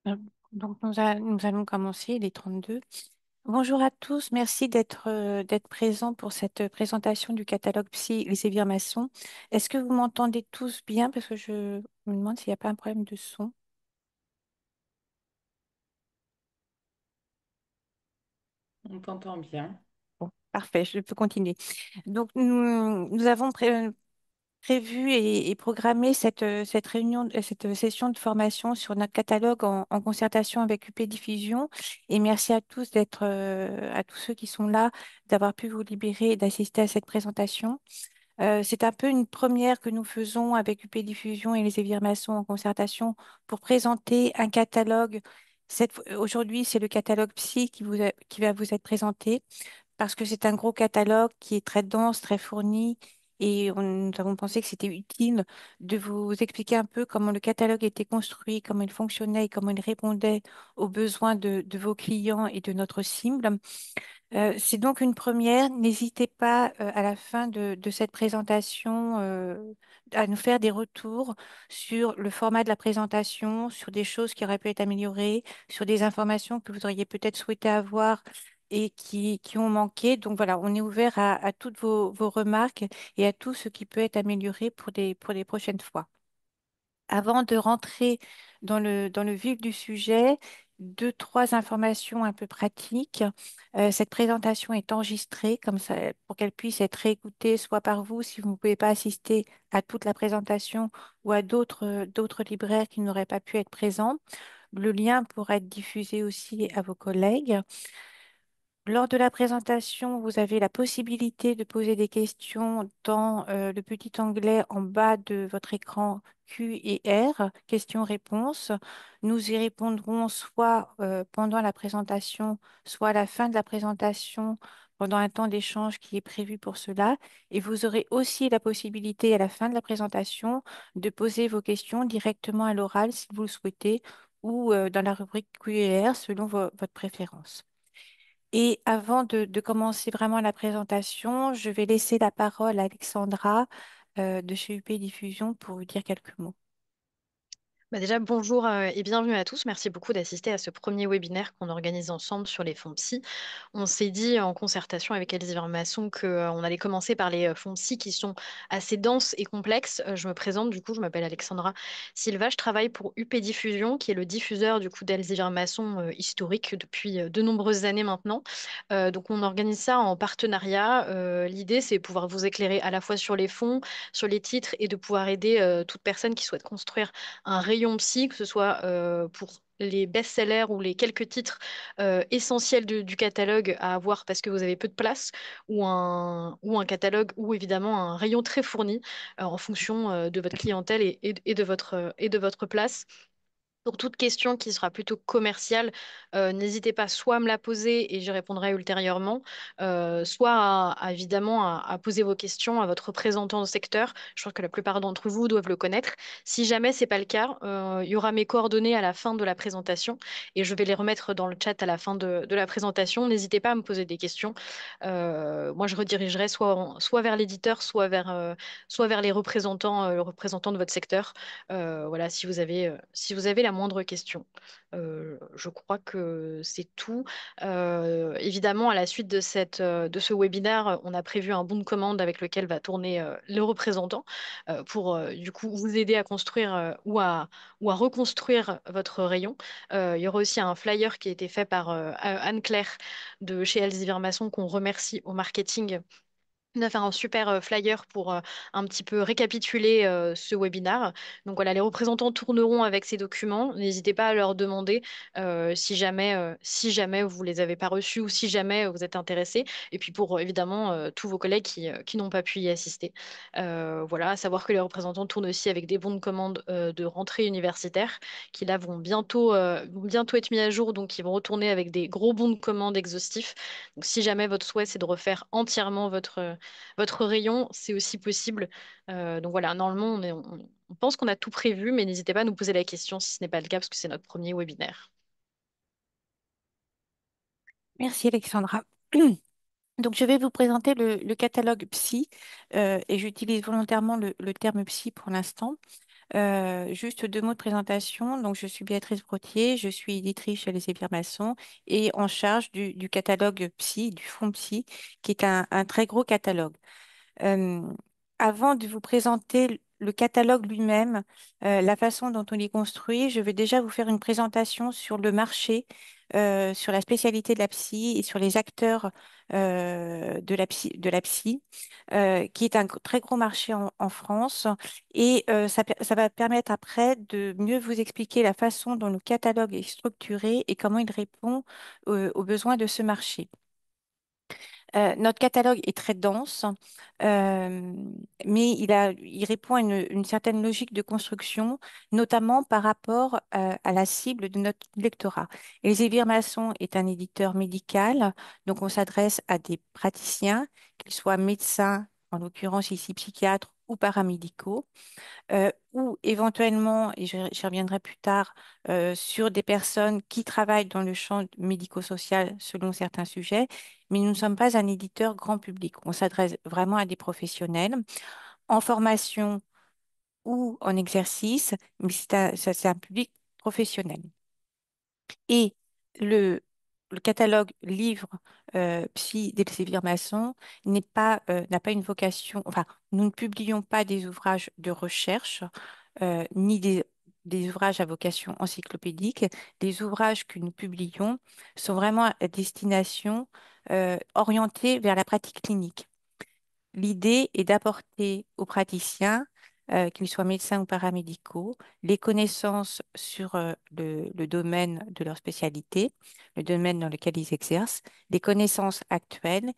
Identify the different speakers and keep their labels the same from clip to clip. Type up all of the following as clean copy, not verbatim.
Speaker 1: Euh, Donc, nous allons commencer les 32. Bonjour à tous, merci d'être présents pour cette présentation du catalogue Psy Elsevier Masson. Est-ce que vous m'entendez tous bien? Parce que je me demande s'il n'y a pas un problème de son.
Speaker 2: On t'entend bien.
Speaker 1: Bon, parfait, je peux continuer. Donc, nous avons prévu et programmé cette réunion, cette session de formation sur notre catalogue en concertation avec UP Diffusion. Et merci à tous à tous ceux qui sont là, d'avoir pu vous libérer et d'assister à cette présentation. C'est un peu une première que nous faisons avec UP Diffusion et les Éviers Maçons en concertation pour présenter un catalogue. Aujourd'hui, c'est le catalogue Psy qui va vous être présenté parce que c'est un gros catalogue qui est très dense, très fourni, et nous avons pensé que c'était utile de vous expliquer un peu comment le catalogue était construit, comment il fonctionnait et comment il répondait aux besoins de vos clients et de notre cible. C'est donc une première. N'hésitez pas à la fin de cette présentation à nous faire des retours sur le format de la présentation, sur des choses qui auraient pu être améliorées, sur des informations que vous auriez peut-être souhaité avoir et qui ont manqué. Donc voilà, on est ouvert à toutes vos remarques et à tout ce qui peut être amélioré pour les prochaines fois. Avant de rentrer dans le vif du sujet, deux, trois informations un peu pratiques. Cette présentation est enregistrée comme ça, pour qu'elle puisse être réécoutée soit par vous si vous ne pouvez pas assister à toute la présentation ou à d'autres libraires qui n'auraient pas pu être présents. Le lien pourra être diffusé aussi à vos collègues. Lors de la présentation, vous avez la possibilité de poser des questions dans le petit onglet en bas de votre écran Q et R, questions-réponses. Nous y répondrons soit pendant la présentation, soit à la fin de la présentation, pendant un temps d'échange qui est prévu pour cela. Et vous aurez aussi la possibilité à la fin de la présentation de poser vos questions directement à l'oral si vous le souhaitez, ou dans la rubrique Q et R selon votre préférence. Et avant de commencer vraiment la présentation, je vais laisser la parole à Alexandra de chez UP Diffusion pour vous dire quelques mots.
Speaker 3: Déjà, bonjour et bienvenue à tous. Merci beaucoup d'assister à ce premier webinaire qu'on organise ensemble sur les fonds psy. On s'est dit en concertation avec Elsevier Masson qu'on allait commencer par les fonds psy qui sont assez denses et complexes. Je me présente, du coup, je m'appelle Alexandra Silva. Je travaille pour UP Diffusion, qui est le diffuseur du coup d'Elsevier Masson historique depuis de nombreuses années maintenant. Donc, on organise ça en partenariat. L'idée, c'est pouvoir vous éclairer à la fois sur les fonds, sur les titres et de pouvoir aider toute personne qui souhaite construire un rayon psy, que ce soit pour les best-sellers ou les quelques titres essentiels du catalogue à avoir parce que vous avez peu de place, ou un catalogue ou évidemment un rayon très fourni en fonction de votre clientèle et de votre place. Pour toute question qui sera plutôt commerciale, n'hésitez pas soit à me la poser et j'y répondrai ultérieurement, soit évidemment à poser vos questions à votre représentant au secteur. Je crois que la plupart d'entre vous doivent le connaître. Si jamais c'est pas le cas, il y aura mes coordonnées à la fin de la présentation et je vais les remettre dans le chat à la fin de la présentation. N'hésitez pas à me poser des questions. Moi, je redirigerai soit vers l'éditeur, soit vers les représentants, le représentant de votre secteur. Voilà, si vous avez la moindre question. Je crois que c'est tout. Évidemment, à la suite de ce webinaire, on a prévu un bon de commande avec lequel va tourner le représentant pour du coup vous aider à construire ou à reconstruire votre rayon. Il y aura aussi un flyer qui a été fait par Anne-Claire de chez Elsevier Masson qu'on remercie au marketing. On a fait un super flyer pour un petit peu récapituler ce webinaire. Donc voilà, les représentants tourneront avec ces documents. N'hésitez pas à leur demander si jamais vous les avez pas reçus ou si jamais vous êtes intéressés. Et puis pour évidemment tous vos collègues qui n'ont pas pu y assister. Voilà, à savoir que les représentants tournent aussi avec des bons de commande de rentrée universitaire qui là vont bientôt être mis à jour. Donc ils vont retourner avec des gros bons de commande exhaustifs. Donc si jamais votre souhait c'est de refaire entièrement votre rayon, c'est aussi possible. Donc voilà, normalement, on pense qu'on a tout prévu, mais n'hésitez pas à nous poser la question si ce n'est pas le cas, parce que c'est notre premier webinaire.
Speaker 1: Merci Alexandra. Donc, je vais vous présenter le catalogue Psy et j'utilise volontairement le terme Psy pour l'instant. Juste deux mots de présentation. Donc, je suis Béatrice Brottier, je suis éditrice chez Les Éviers Maçons et en charge du catalogue Psy, du fonds Psy, qui est un très gros catalogue. Euh, Avant de vous présenter le catalogue lui-même, la façon dont on est construit, je vais déjà vous faire une présentation sur le marché, sur la spécialité de la psy et sur les acteurs de la psy, qui est un très gros marché en France. Et ça va permettre après de mieux vous expliquer la façon dont le catalogue est structuré et comment il répond aux besoins de ce marché. Notre catalogue est très dense, euh, mais il répond à une certaine logique de construction, notamment par rapport à la cible de notre lectorat. Elsevier Masson est un éditeur médical, donc on s'adresse à des praticiens, qu'ils soient médecins, en l'occurrence ici psychiatres ou paramédicaux, ou éventuellement, et j'y reviendrai plus tard, sur des personnes qui travaillent dans le champ médico-social selon certains sujets, mais nous ne sommes pas un éditeur grand public. On s'adresse vraiment à des professionnels en formation ou en exercice, mais c'est un public professionnel. Et le, le catalogue livre Psy d'Elsevier Masson n'a pas une vocation, enfin, nous ne publions pas des ouvrages de recherche, ni des ouvrages à vocation encyclopédique. Les ouvrages que nous publions sont vraiment à destination orientés vers la pratique clinique. L'idée est d'apporter aux praticiens, qu'ils soient médecins ou paramédicaux, les connaissances sur le domaine de leur spécialité, le domaine dans lequel ils exercent, des connaissances actuelles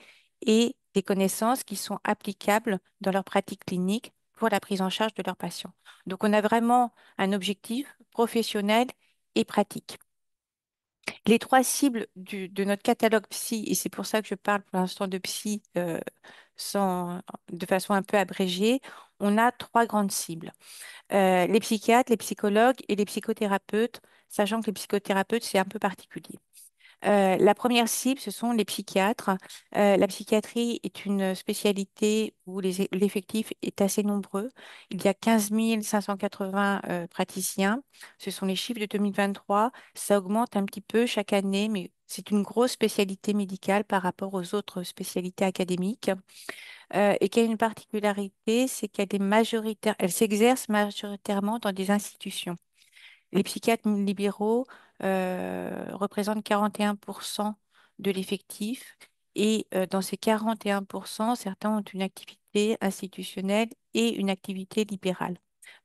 Speaker 1: et des connaissances qui sont applicables dans leur pratique clinique pour la prise en charge de leurs patients. Donc, on a vraiment un objectif professionnel et pratique. Les trois cibles de notre catalogue psy, et c'est pour ça que je parle pour l'instant de psy de façon un peu abrégée, on a trois grandes cibles. Les psychiatres, les psychologues et les psychothérapeutes, sachant que les psychothérapeutes, c'est un peu particulier. La première cible, ce sont les psychiatres. La psychiatrie est une spécialité où l'effectif est assez nombreux. Il y a 15 580 praticiens. Ce sont les chiffres de 2023. Ça augmente un petit peu chaque année, mais c'est une grosse spécialité médicale par rapport aux autres spécialités académiques. Et qui a une particularité, c'est qu'elle est majoritaire, elle s'exerce majoritairement dans des institutions. Les psychiatres libéraux représentent 41% de l'effectif et dans ces 41%, certains ont une activité institutionnelle et une activité libérale.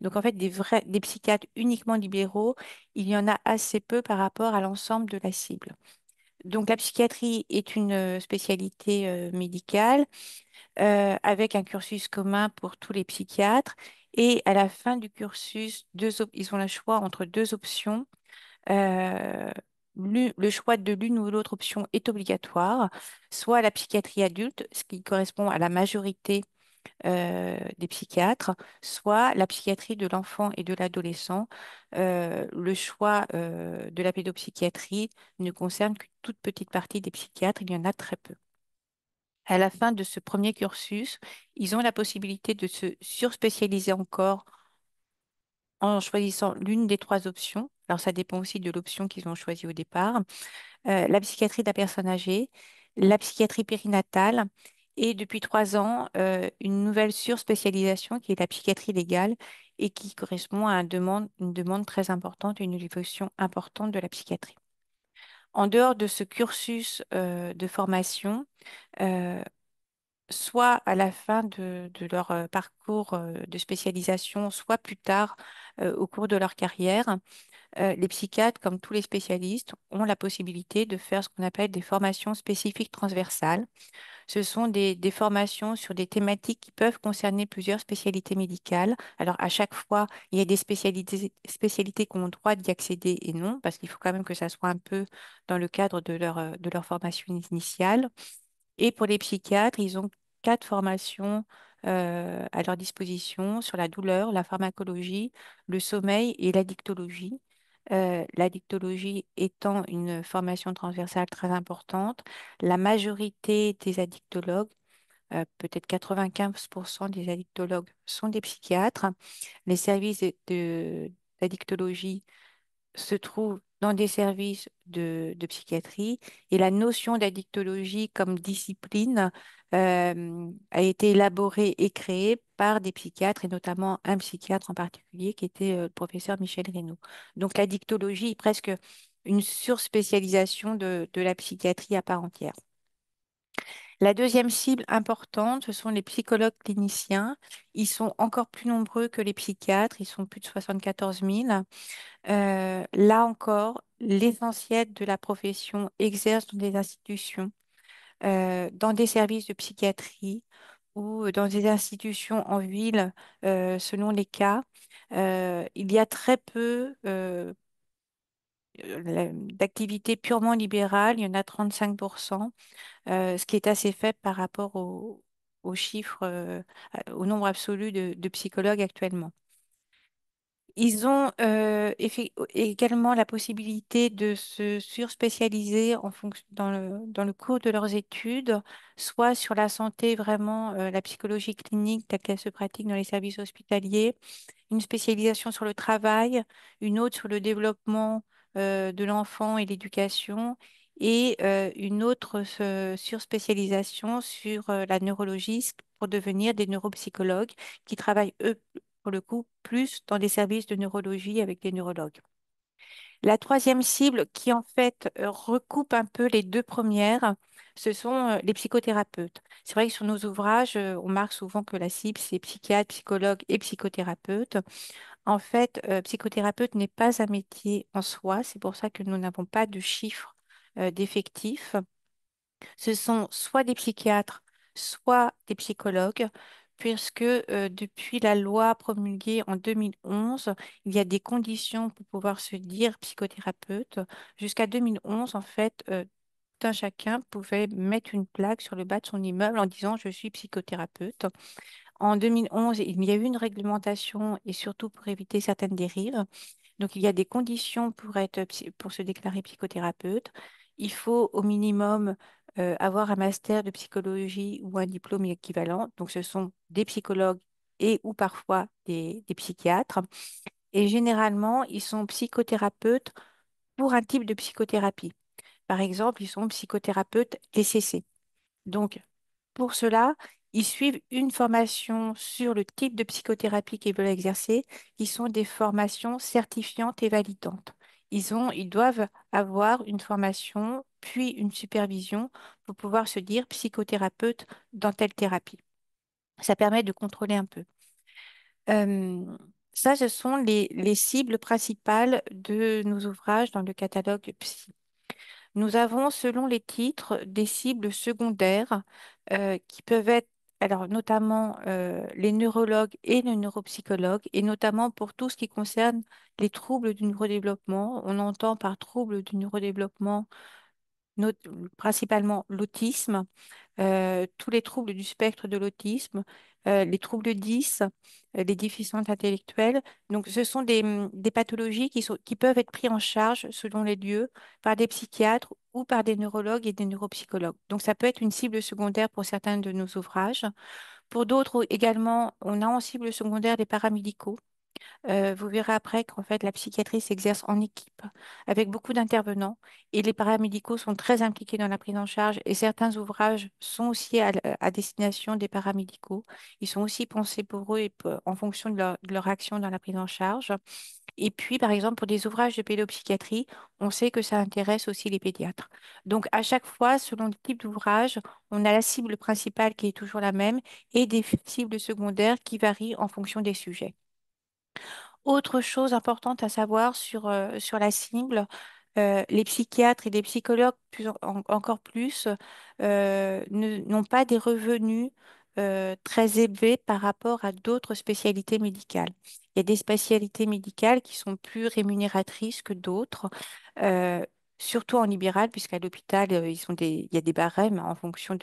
Speaker 1: Donc en fait, des psychiatres uniquement libéraux, il y en a assez peu par rapport à l'ensemble de la cible. Donc la psychiatrie est une spécialité médicale avec un cursus commun pour tous les psychiatres. Et à la fin du cursus, ils ont le choix entre deux options. Euh, le choix de l'une ou l'autre option est obligatoire, soit la psychiatrie adulte, ce qui correspond à la majorité des psychiatres, soit la psychiatrie de l'enfant et de l'adolescent. Le choix de la pédopsychiatrie ne concerne qu'une toute petite partie des psychiatres, il y en a très peu. À la fin de ce premier cursus, ils ont la possibilité de se surspécialiser encore en choisissant l'une des trois options. Alors, ça dépend aussi de l'option qu'ils ont choisie au départ. La psychiatrie de la personne âgée, la psychiatrie périnatale et depuis 3 ans, une nouvelle surspécialisation qui est la psychiatrie légale et qui correspond à une demande très importante, une évolution importante de la psychiatrie. En dehors de ce cursus de formation, euh, soit à la fin de leur parcours de spécialisation, soit plus tard au cours de leur carrière, les psychiatres, comme tous les spécialistes, ont la possibilité de faire ce qu'on appelle des formations spécifiques transversales. Ce sont des formations sur des thématiques qui peuvent concerner plusieurs spécialités médicales. Alors, à chaque fois, il y a des spécialités qui ont le droit d'y accéder et non, parce qu'il faut quand même que ça soit un peu dans le cadre de leur formation initiale. Et pour les psychiatres, ils ont 4 formations à leur disposition sur la douleur, la pharmacologie, le sommeil et l'addictologie. L'addictologie étant une formation transversale très importante, la majorité des addictologues peut-être 95% des addictologues sont des psychiatres. Les services d'addictologie se trouvent dans des services de psychiatrie et la notion d'addictologie comme discipline a été élaborée et créée par des psychiatres et notamment un psychiatre en particulier qui était le professeur Michel Reynaud. Donc l'addictologie est presque une surspécialisation de la psychiatrie à part entière. La deuxième cible importante, ce sont les psychologues cliniciens. Ils sont encore plus nombreux que les psychiatres, ils sont plus de 74 000. Là encore, l'essentiel de la profession exerce dans des institutions, dans des services de psychiatrie ou dans des institutions en ville, selon les cas. Il y a très peu d'activités purement libérales, il y en a 35%, ce qui est assez faible par rapport aux chiffres, au nombre absolu de psychologues actuellement. Ils ont également la possibilité de se surspécialiser en fonction, dans le cours de leurs études, soit sur la santé, vraiment la psychologie clinique telle qu'elle se pratique dans les services hospitaliers, une spécialisation sur le travail, une autre sur le développement de l'enfant et l'éducation, et une autre surspécialisation sur la neurologie pour devenir des neuropsychologues qui travaillent, eux, pour le coup, plus dans des services de neurologie avec des neurologues. La troisième cible, qui en fait recoupe un peu les deux premières, ce sont les psychothérapeutes. C'est vrai que sur nos ouvrages, on marque souvent que la cible, c'est psychiatre, psychologue et psychothérapeute. En fait, psychothérapeute n'est pas un métier en soi. C'est pour ça que nous n'avons pas de chiffres d'effectifs. Ce sont soit des psychiatres, soit des psychologues, puisque depuis la loi promulguée en 2011, il y a des conditions pour pouvoir se dire psychothérapeute. Jusqu'à 2011, en fait, tout un chacun pouvait mettre une plaque sur le bas de son immeuble en disant je suis psychothérapeute. En 2011, il y a eu une réglementation et surtout pour éviter certaines dérives. Donc, il y a des conditions pour pour se déclarer psychothérapeute. Il faut au minimum avoir un master de psychologie ou un diplôme équivalent. Donc, ce sont des psychologues et ou parfois des psychiatres. Et généralement, ils sont psychothérapeutes pour un type de psychothérapie. Par exemple, ils sont psychothérapeutes TCC. Donc, pour cela, ils suivent une formation sur le type de psychothérapie qu'ils veulent exercer, qui sont des formations certifiantes et validantes. Ils doivent avoir une formation, puis une supervision pour pouvoir se dire psychothérapeute dans telle thérapie. Ça permet de contrôler un peu. Euh, Ça, ce sont les cibles principales de nos ouvrages dans le catalogue psy. Nous avons, selon les titres, des cibles secondaires qui peuvent être, alors notamment les neurologues et les neuropsychologues, et notamment pour tout ce qui concerne les troubles du neurodéveloppement. On entend par troubles du neurodéveloppement not- principalement l'autisme, tous les troubles du spectre de l'autisme, les troubles 10, les déficiences intellectuelles. Donc, ce sont des pathologies qui peuvent être prises en charge selon les lieux par des psychiatres ou par des neurologues et des neuropsychologues. Donc, ça peut être une cible secondaire pour certains de nos ouvrages. Pour d'autres également, on a en cible secondaire des paramédicaux. Vous verrez après qu'en fait, la psychiatrie s'exerce en équipe avec beaucoup d'intervenants et les paramédicaux sont très impliqués dans la prise en charge et certains ouvrages sont aussi à destination des paramédicaux. Ils sont aussi pensés pour eux et en fonction de leur action dans la prise en charge. Et puis, par exemple, pour des ouvrages de pédopsychiatrie, on sait que ça intéresse aussi les pédiatres. Donc, à chaque fois, selon le type d'ouvrage, on a la cible principale qui est toujours la même et des cibles secondaires qui varient en fonction des sujets. Autre chose importante à savoir sur la cible, les psychiatres et les psychologues encore plus n'ont pas des revenus très élevés par rapport à d'autres spécialités médicales. Il y a des spécialités médicales qui sont plus rémunératrices que d'autres. Euh, surtout en libéral, puisqu'à l'hôpital, il y a des barèmes en fonction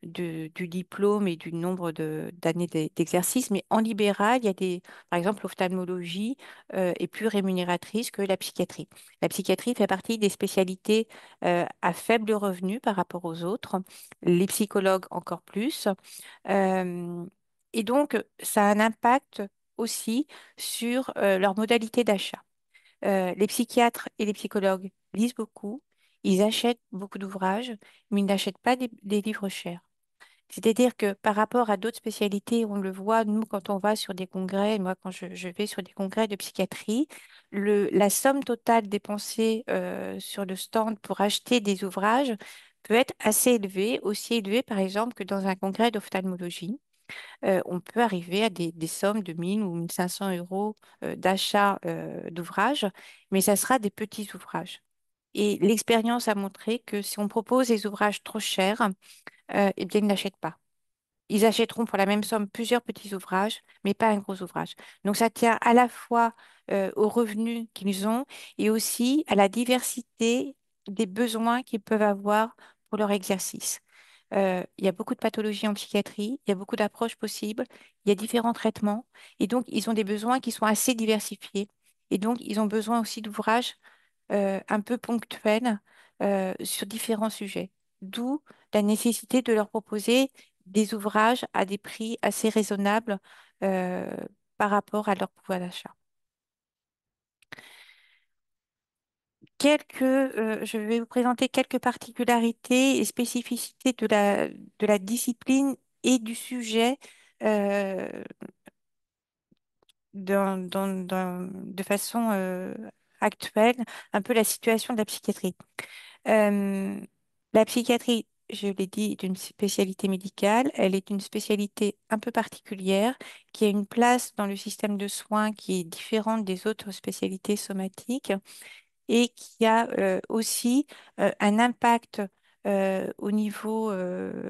Speaker 1: du diplôme et du nombre d'années d'exercice. Mais en libéral, il y a par exemple, l'ophtalmologie est plus rémunératrice que la psychiatrie. La psychiatrie fait partie des spécialités à faible revenu par rapport aux autres, les psychologues encore plus. Euh, et donc, ça a un impact aussi sur leur modalité d'achat. Les psychiatres et les psychologues lisent beaucoup, ils achètent beaucoup d'ouvrages, mais ils n'achètent pas des livres chers. C'est-à-dire que par rapport à d'autres spécialités, on le voit, nous, quand on va sur des congrès, moi, quand je vais sur des congrès de psychiatrie, la somme totale dépensée sur le stand pour acheter des ouvrages peut être assez élevée, aussi élevée, par exemple, que dans un congrès d'ophtalmologie. On peut arriver à des sommes de 1000 ou 1500 euros d'achat d'ouvrages, mais ça sera des petits ouvrages. Et l'expérience a montré que si on propose des ouvrages trop chers, eh bien, ils n'achètent pas. Ils achèteront pour la même somme plusieurs petits ouvrages, mais pas un gros ouvrage. Donc ça tient à la fois aux revenus qu'ils ont et aussi à la diversité des besoins qu'ils peuvent avoir pour leur exercice. Il y a beaucoup de pathologies en psychiatrie, il y a beaucoup d'approches possibles, il y a différents traitements et donc ils ont des besoins qui sont assez diversifiés. Et donc ils ont besoin aussi d'ouvrages un peu ponctuels sur différents sujets. D'où la nécessité de leur proposer des ouvrages à des prix assez raisonnables euh, par rapport à leur pouvoir d'achat. Je vais vous présenter quelques particularités et spécificités de la discipline et du sujet euh, de façon actuelle, un peu la situation de la psychiatrie. Euh, la psychiatrie, je l'ai dit, est une spécialité médicale. Elle est une spécialité un peu particulière qui a une place dans le système de soins qui est différente des autres spécialités somatiques et qui a aussi un impact au niveau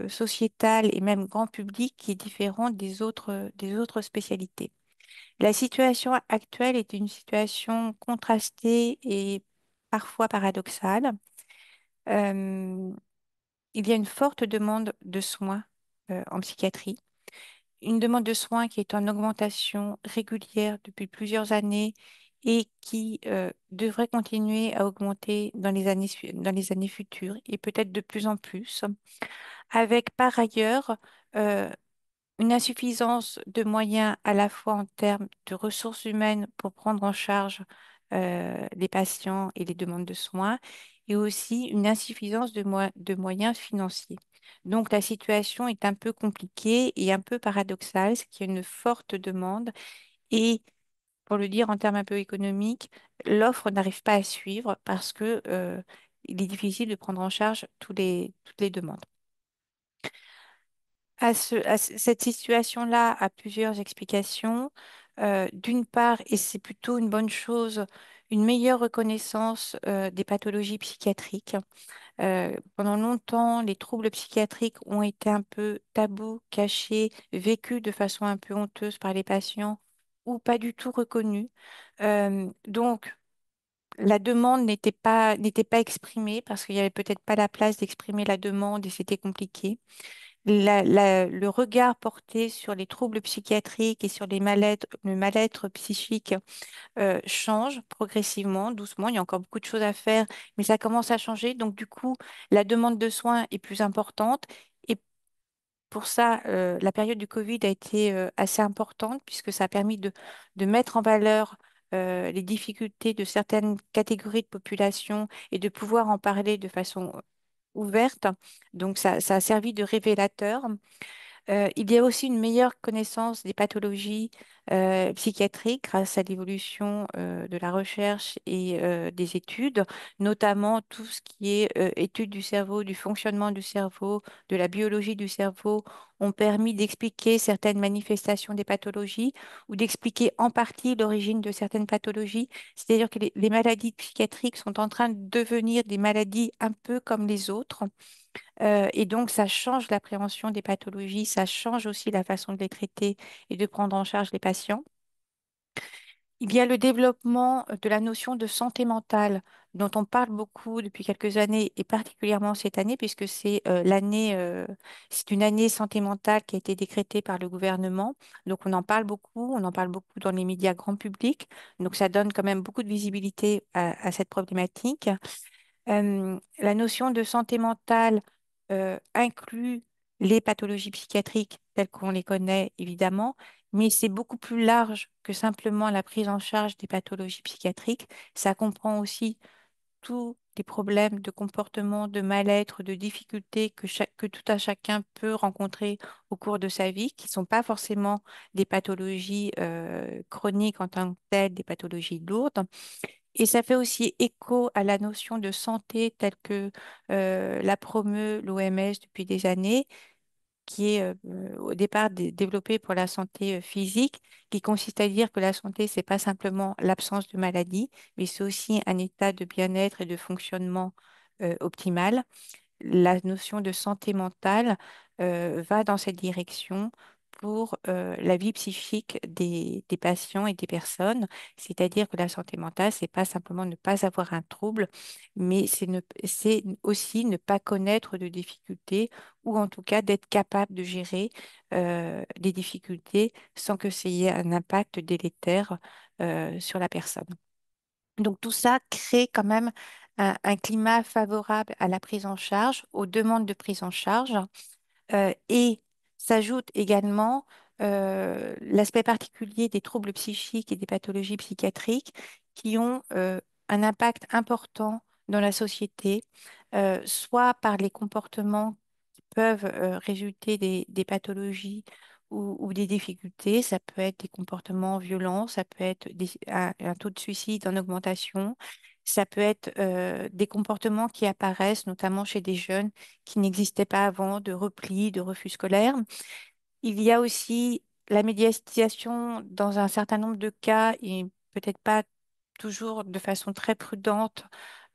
Speaker 1: sociétal et même grand public qui est différent des autres spécialités. La situation actuelle est une situation contrastée et parfois paradoxale. Euh, il y a une forte demande de soins en psychiatrie, une demande de soins qui est en augmentation régulière depuis plusieurs années et qui devrait continuer à augmenter dans les années futures et peut-être de plus en plus, avec par ailleurs euh, une insuffisance de moyens à la fois en termes de ressources humaines pour prendre en charge les patients et les demandes de soins, et aussi une insuffisance de moyens financiers. Donc la situation est un peu compliquée et un peu paradoxale, c'est qu'il y a une forte demande et, pour le dire en termes un peu économiques, l'offre n'arrive pas à suivre parce que il est difficile de prendre en charge toutes les demandes. Cette situation-là a plusieurs explications. D'une part, et c'est plutôt une bonne chose, une meilleure reconnaissance des pathologies psychiatriques. Pendant longtemps, les troubles psychiatriques ont été un peu tabous, cachés, vécus de façon un peu honteuse par les patients ou pas du tout reconnus. Donc, la demande n'était pas exprimée parce qu'il n'y avait peut-être pas la place d'exprimer la demande et c'était compliqué. Le regard porté sur les troubles psychiatriques et sur le mal-être psychique change progressivement, doucement. Il y a encore beaucoup de choses à faire, mais ça commence à changer. Donc, du coup, la demande de soins est plus importante. Et pour ça, la période du Covid a été assez importante puisque ça a permis de mettre en valeur les difficultés de certaines catégories de population et de pouvoir en parler de façon ouverte. Donc, ça a servi de révélateur. Il y a aussi une meilleure connaissance des pathologies psychiatriques grâce à l'évolution de la recherche et des études, notamment tout ce qui est études du cerveau, du fonctionnement du cerveau, de la biologie du cerveau, ont permis d'expliquer certaines manifestations des pathologies ou d'expliquer en partie l'origine de certaines pathologies. C'est-à-dire que les maladies psychiatriques sont en train de devenir des maladies un peu comme les autres. Et donc, ça change l'appréhension des pathologies, ça change aussi la façon de les traiter et de prendre en charge les patients. Il y a le développement de la notion de santé mentale dont on parle beaucoup depuis quelques années et particulièrement cette année puisque c'est une année santé mentale qui a été décrétée par le gouvernement. Donc on en parle beaucoup dans les médias grand public. Donc ça donne quand même beaucoup de visibilité à cette problématique. La notion de santé mentale inclut les pathologies psychiatriques telles qu'on les connaît, évidemment, mais c'est beaucoup plus large que simplement la prise en charge des pathologies psychiatriques. Ça comprend aussi tous les problèmes de comportement, de mal-être, de difficultés que tout un chacun peut rencontrer au cours de sa vie, qui ne sont pas forcément des pathologies chroniques en tant que telles, des pathologies lourdes. Et ça fait aussi écho à la notion de santé telle que la promeut l'OMS depuis des années, qui est au départ développée pour la santé physique, qui consiste à dire que la santé, c'est pas simplement l'absence de maladie, mais c'est aussi un état de bien-être et de fonctionnement optimal. La notion de santé mentale va dans cette direction pour la vie psychique des patients et des personnes. C'est-à-dire que la santé mentale, c'est pas simplement ne pas avoir un trouble, mais c'est aussi ne pas connaître de difficultés ou en tout cas d'être capable de gérer les difficultés sans que ça ait un impact délétère sur la personne. Donc tout ça crée quand même un climat favorable à la prise en charge, aux demandes de prise en charge, et s'ajoute également l'aspect particulier des troubles psychiques et des pathologies psychiatriques qui ont un impact important dans la société, soit par les comportements peuvent résulter des pathologies ou des difficultés. Ça peut être des comportements violents, ça peut être un taux de suicide en augmentation, ça peut être des comportements qui apparaissent notamment chez des jeunes qui n'existaient pas avant, de repli, de refus scolaire. Il y a aussi la médiatisation dans un certain nombre de cas et peut-être pas toujours de façon très prudente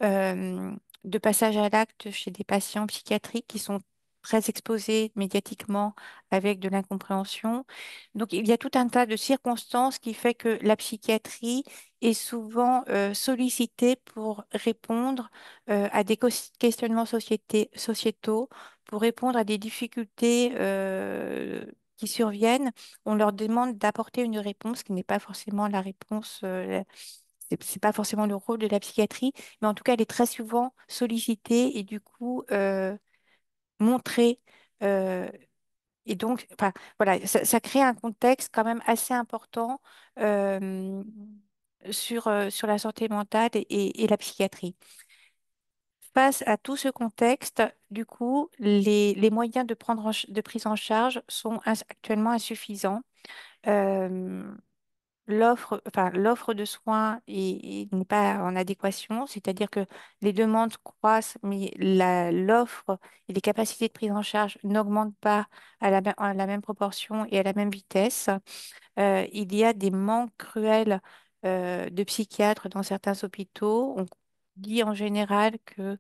Speaker 1: euh, de passage à l'acte chez des patients psychiatriques qui sont très exposés médiatiquement avec de l'incompréhension. Donc il y a tout un tas de circonstances qui fait que la psychiatrie est souvent sollicitée pour répondre à des questionnements sociétaux, pour répondre à des difficultés qui surviennent. On leur demande d'apporter une réponse qui n'est pas forcément la réponse, c'est pas forcément le rôle de la psychiatrie, mais en tout cas, elle est très souvent sollicitée et du coup montrée. euh, et donc, enfin, voilà, ça crée un contexte quand même assez important euh, sur la santé mentale et la psychiatrie. Face à tout ce contexte, du coup, les moyens de prise en charge sont actuellement insuffisants. Euh, l'offre de soins n'est pas en adéquation, c'est-à-dire que les demandes croissent, mais l'offre et les capacités de prise en charge n'augmentent pas à la même proportion et à la même vitesse. Il y a des manques cruels de psychiatres dans certains hôpitaux. On dit en général que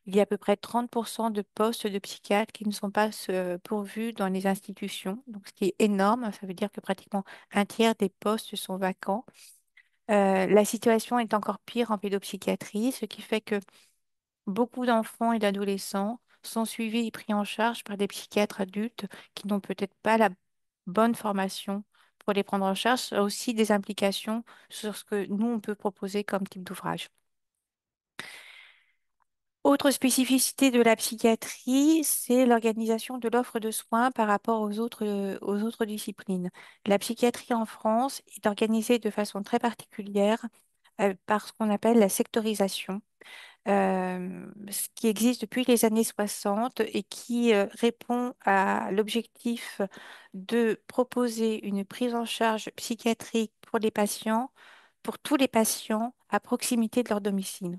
Speaker 1: il y a à peu près 30% de postes de psychiatres qui ne sont pas pourvus dans les institutions, donc ce qui est énorme. Ça veut dire que pratiquement un tiers des postes sont vacants. La situation est encore pire en pédopsychiatrie, ce qui fait que beaucoup d'enfants et d'adolescents sont suivis et pris en charge par des psychiatres adultes qui n'ont peut-être pas la bonne formation pour les prendre en charge. Ça a aussi des implications sur ce que nous, on peut proposer comme type d'ouvrage. Autre spécificité de la psychiatrie, c'est l'organisation de l'offre de soins par rapport aux autres disciplines. La psychiatrie en France est organisée de façon très particulière par ce qu'on appelle la sectorisation, ce qui existe depuis les années 60 et qui répond à l'objectif de proposer une prise en charge psychiatrique pour tous les patients à proximité de leur domicile.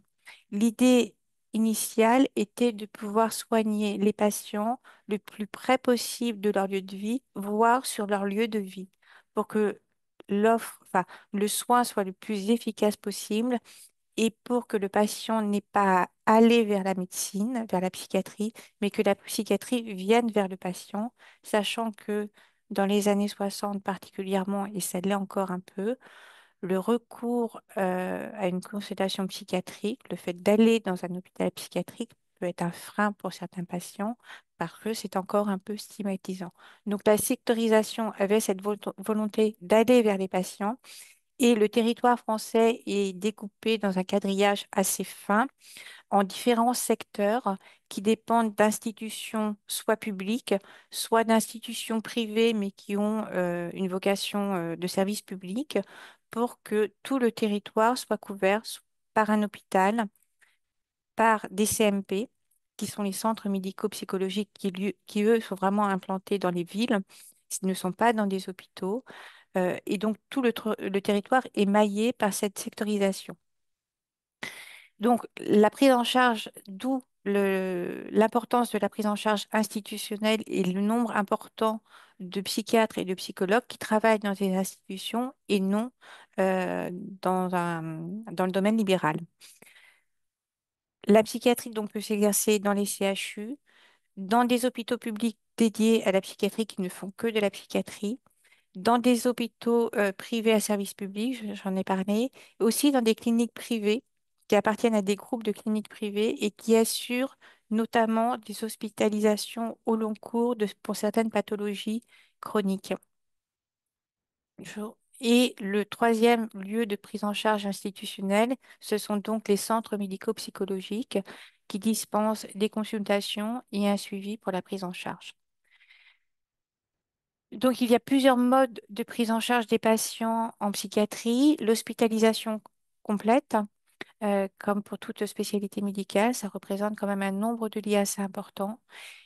Speaker 1: L'idée initiale était de pouvoir soigner les patients le plus près possible de leur lieu de vie, voire sur leur lieu de vie, pour que le soin soit le plus efficace possible et pour que le patient n'ait pas à aller vers la médecine, vers la psychiatrie, mais que la psychiatrie vienne vers le patient, sachant que dans les années 60 particulièrement, et ça l'est encore un peu, le recours à une consultation psychiatrique, le fait d'aller dans un hôpital psychiatrique peut être un frein pour certains patients parce que c'est encore un peu stigmatisant. Donc la sectorisation avait cette volonté d'aller vers les patients et le territoire français est découpé dans un quadrillage assez fin en différents secteurs qui dépendent d'institutions soit publiques, soit d'institutions privées, mais qui ont une vocation de service public pour que tout le territoire soit couvert par un hôpital, par des CMP, qui sont les centres médico-psychologiques qui, eux, sont vraiment implantés dans les villes, ils ne sont pas dans des hôpitaux. Et donc, tout le territoire est maillé par cette sectorisation. Donc, la prise en charge, d'où l'importance de la prise en charge institutionnelle et le nombre important de psychiatres et de psychologues qui travaillent dans des institutions et non dans le domaine libéral. La psychiatrie donc peut s'exercer dans les CHU, dans des hôpitaux publics dédiés à la psychiatrie qui ne font que de la psychiatrie, dans des hôpitaux privés à service public, j'en ai parlé, et aussi dans des cliniques privées qui appartiennent à des groupes de cliniques privées et qui assurent notamment des hospitalisations au long cours pour certaines pathologies chroniques. Je- Et le troisième lieu de prise en charge institutionnelle, ce sont donc les centres médico-psychologiques qui dispensent des consultations et un suivi pour la prise en charge. Donc, il y a plusieurs modes de prise en charge des patients en psychiatrie. L'hospitalisation complète, comme pour toute spécialité médicale, ça représente quand même un nombre de lits assez important.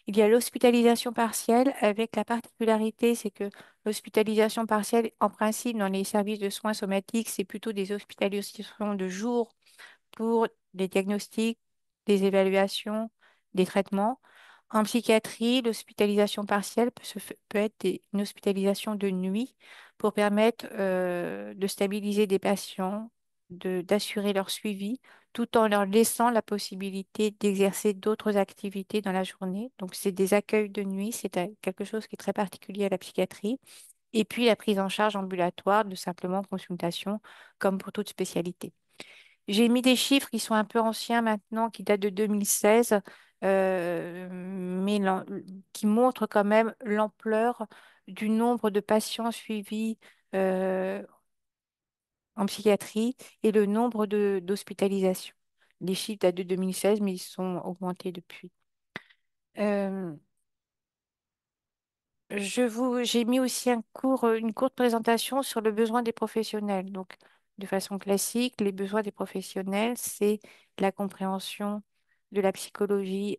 Speaker 1: Il y a l'hospitalisation partielle avec la particularité, c'est que l'hospitalisation partielle, en principe, dans les services de soins somatiques, c'est plutôt des hospitalisations de jour pour des diagnostics, des évaluations, des traitements. En psychiatrie, l'hospitalisation partielle peut être une hospitalisation de nuit pour permettre de stabiliser des patients, d'assurer leur suivi, tout en leur laissant la possibilité d'exercer d'autres activités dans la journée. Donc, c'est des accueils de nuit, c'est quelque chose qui est très particulier à la psychiatrie. Et puis, la prise en charge ambulatoire de simplement consultation, comme pour toute spécialité. J'ai mis des chiffres qui sont un peu anciens maintenant, qui datent de 2016, mais qui montrent quand même l'ampleur du nombre de patients suivis euh, en psychiatrie et le nombre d'hospitalisations. Les chiffres datent de 2016, mais ils sont augmentés depuis. Euh, j'ai mis aussi une courte présentation sur le besoin des professionnels. Donc, de façon classique, les besoins des professionnels, c'est la compréhension de la psychologie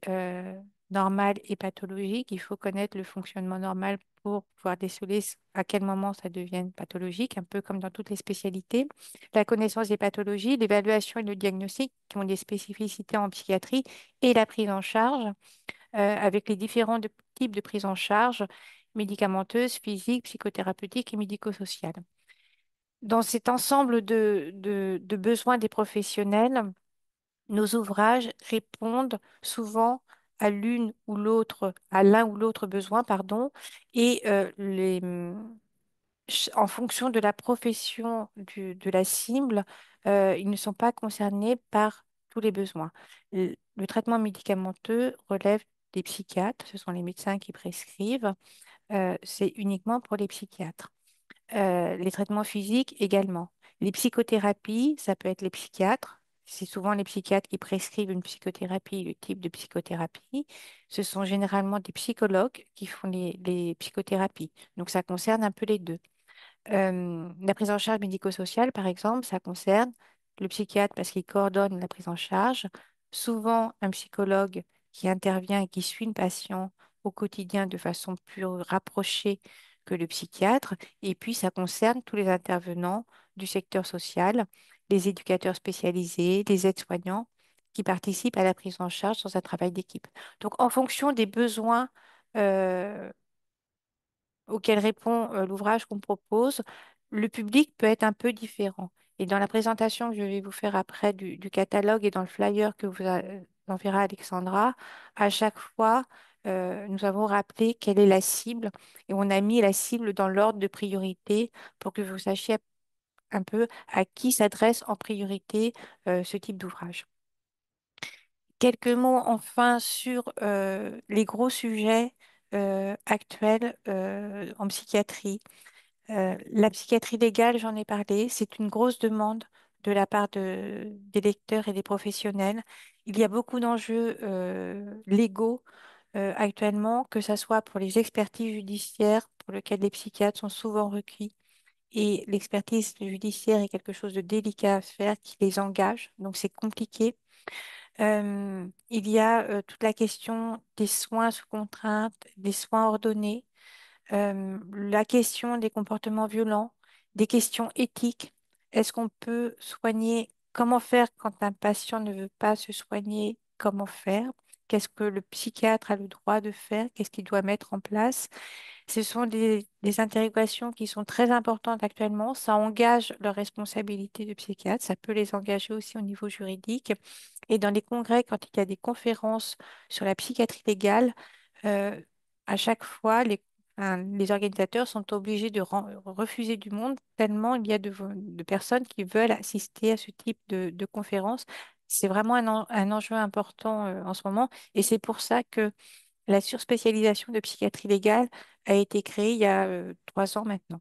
Speaker 1: normale et pathologique. Il faut connaître le fonctionnement normal pour pouvoir déceler à quel moment ça devient pathologique, un peu comme dans toutes les spécialités. La connaissance des pathologies, l'évaluation et le diagnostic, qui ont des spécificités en psychiatrie, et la prise en charge avec les différents types de prise en charge médicamenteuse, physique, psychothérapeutique et médico-sociale. Dans cet ensemble de besoins des professionnels, nos ouvrages répondent souvent à l'un ou l'autre besoin, pardon, et en fonction de la profession de la cible, ils ne sont pas concernés par tous les besoins. Le traitement médicamenteux relève des psychiatres, ce sont les médecins qui prescrivent, c'est uniquement pour les psychiatres. Les traitements physiques également. Les psychothérapies, ça peut être les psychiatres. C'est souvent les psychiatres qui prescrivent une psychothérapie, le type de psychothérapie. Ce sont généralement des psychologues qui font les psychothérapies. Donc ça concerne un peu les deux. La prise en charge médico-sociale, par exemple, ça concerne le psychiatre parce qu'il coordonne la prise en charge, souvent un psychologue qui intervient et qui suit le patient au quotidien de façon plus rapprochée que le psychiatre, et puis ça concerne tous les intervenants du secteur social, les éducateurs spécialisés, les aides-soignants qui participent à la prise en charge dans un travail d'équipe. Donc, en fonction des besoins euh, auquel répond l'ouvrage qu'on propose, le public peut être un peu différent. Et dans la présentation que je vais vous faire après du catalogue et dans le flyer que enverra Alexandra, à chaque fois, nous avons rappelé quelle est la cible et on a mis la cible dans l'ordre de priorité pour que vous sachiez un peu à qui s'adresse en priorité ce type d'ouvrage. Quelques mots enfin sur les gros sujets actuels en psychiatrie. La psychiatrie légale, j'en ai parlé, c'est une grosse demande de la part des lecteurs et des professionnels. Il y a beaucoup d'enjeux légaux actuellement, que ce soit pour les expertises judiciaires, pour lesquelles les psychiatres sont souvent requis. Et l'expertise judiciaire est quelque chose de délicat à faire, qui les engage, donc c'est compliqué. Il y a toute la question des soins sous contrainte, des soins ordonnés, la question des comportements violents, des questions éthiques. Est-ce qu'on peut soigner? Comment faire quand un patient ne veut pas se soigner? Comment faire? Qu'est-ce que le psychiatre a le droit de faire? Qu'est-ce qu'il doit mettre en place? Ce sont des interrogations qui sont très importantes actuellement. Ça engage leur responsabilité de psychiatre. Ça peut les engager aussi au niveau juridique. Et dans les congrès, quand il y a des conférences sur la psychiatrie légale, euh, à chaque fois, les organisateurs sont obligés de refuser du monde tellement il y a de personnes qui veulent assister à ce type de conférences. C'est vraiment un enjeu important en ce moment. Et c'est pour ça que la surspécialisation de psychiatrie légale a été créée il y a 3 ans maintenant.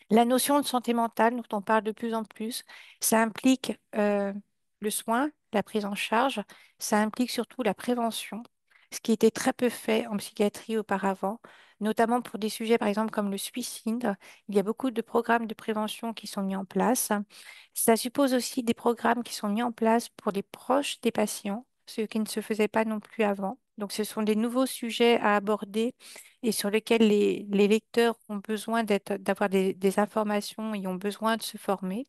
Speaker 1: La notion de santé mentale, dont on parle de plus en plus, ça implique le soin, la prise en charge, ça implique surtout la prévention, ce qui était très peu fait en psychiatrie auparavant, notamment pour des sujets, par exemple, comme le suicide. Il y a beaucoup de programmes de prévention qui sont mis en place. Ça suppose aussi des programmes qui sont mis en place pour les proches des patients, ce qui ne se faisait pas non plus avant. Donc, ce sont des nouveaux sujets à aborder et sur lesquels les lecteurs ont besoin d'avoir des informations et ont besoin de se former.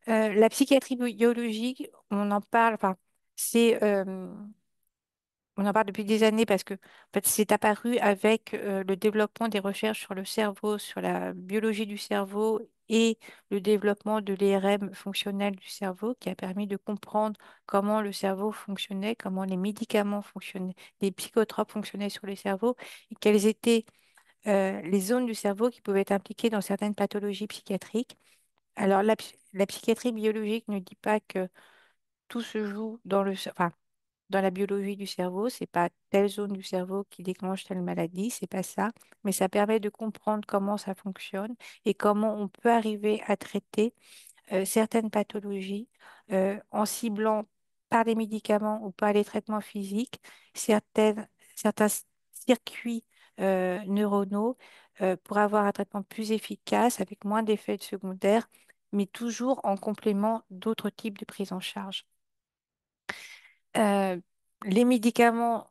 Speaker 1: La psychiatrie biologique, on en parle, enfin, c'est, on en parle depuis des années parce que en fait, c'est apparu avec le développement des recherches sur le cerveau, sur la biologie du cerveau et le développement de l'IRM fonctionnel du cerveau qui a permis de comprendre comment le cerveau fonctionnait, comment les médicaments fonctionnaient, les psychotropes fonctionnaient sur le cerveau et quelles étaient les zones du cerveau qui pouvaient être impliquées dans certaines pathologies psychiatriques. Alors, la psychiatrie biologique ne dit pas que tout se joue enfin, dans la biologie du cerveau. C'est pas telle zone du cerveau qui déclenche telle maladie, c'est pas ça. Mais ça permet de comprendre comment ça fonctionne et comment on peut arriver à traiter certaines pathologies en ciblant par les médicaments ou par les traitements physiques certains circuits neuronaux pour avoir un traitement plus efficace avec moins d'effets secondaires, mais toujours en complément d'autres types de prise en charge. Euh, les médicaments,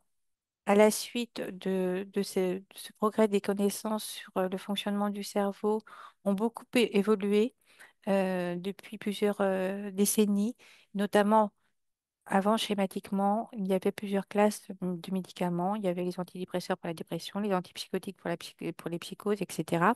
Speaker 1: à la suite de ce progrès des connaissances sur le fonctionnement du cerveau, ont beaucoup évolué depuis plusieurs décennies, notamment avant, schématiquement, il y avait plusieurs classes de médicaments. Il y avait les antidépresseurs pour la dépression, les antipsychotiques pour les psychoses, etc.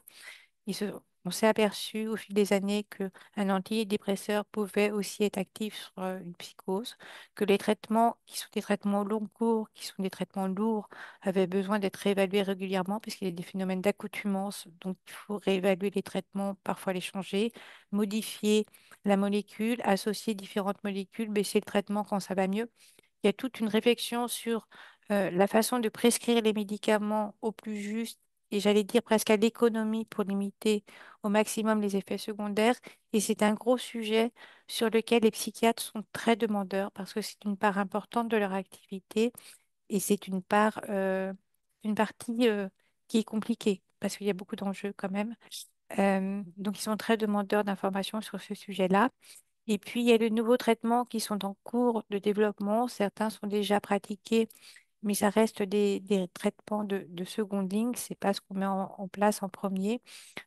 Speaker 1: On s'est aperçu au fil des années qu'un antidépresseur pouvait aussi être actif sur une psychose, que les traitements qui sont des traitements long cours, qui sont des traitements lourds, avaient besoin d'être réévalués régulièrement puisqu'il y a des phénomènes d'accoutumance. Donc, il faut réévaluer les traitements, parfois les changer, modifier la molécule, associer différentes molécules, baisser le traitement quand ça va mieux. Il y a toute une réflexion sur la façon de prescrire les médicaments au plus juste et j'allais dire presque à l'économie pour limiter au maximum les effets secondaires. Et c'est un gros sujet sur lequel les psychiatres sont très demandeurs parce que c'est une part importante de leur activité et c'est une partie qui est compliquée parce qu'il y a beaucoup d'enjeux quand même. Donc, ils sont très demandeurs d'informations sur ce sujet-là. Et puis, il y a de nouveaux traitements qui sont en cours de développement. Certains sont déjà pratiqués, mais ça reste des traitements de seconde ligne. C'est pas ce qu'on met en place en premier.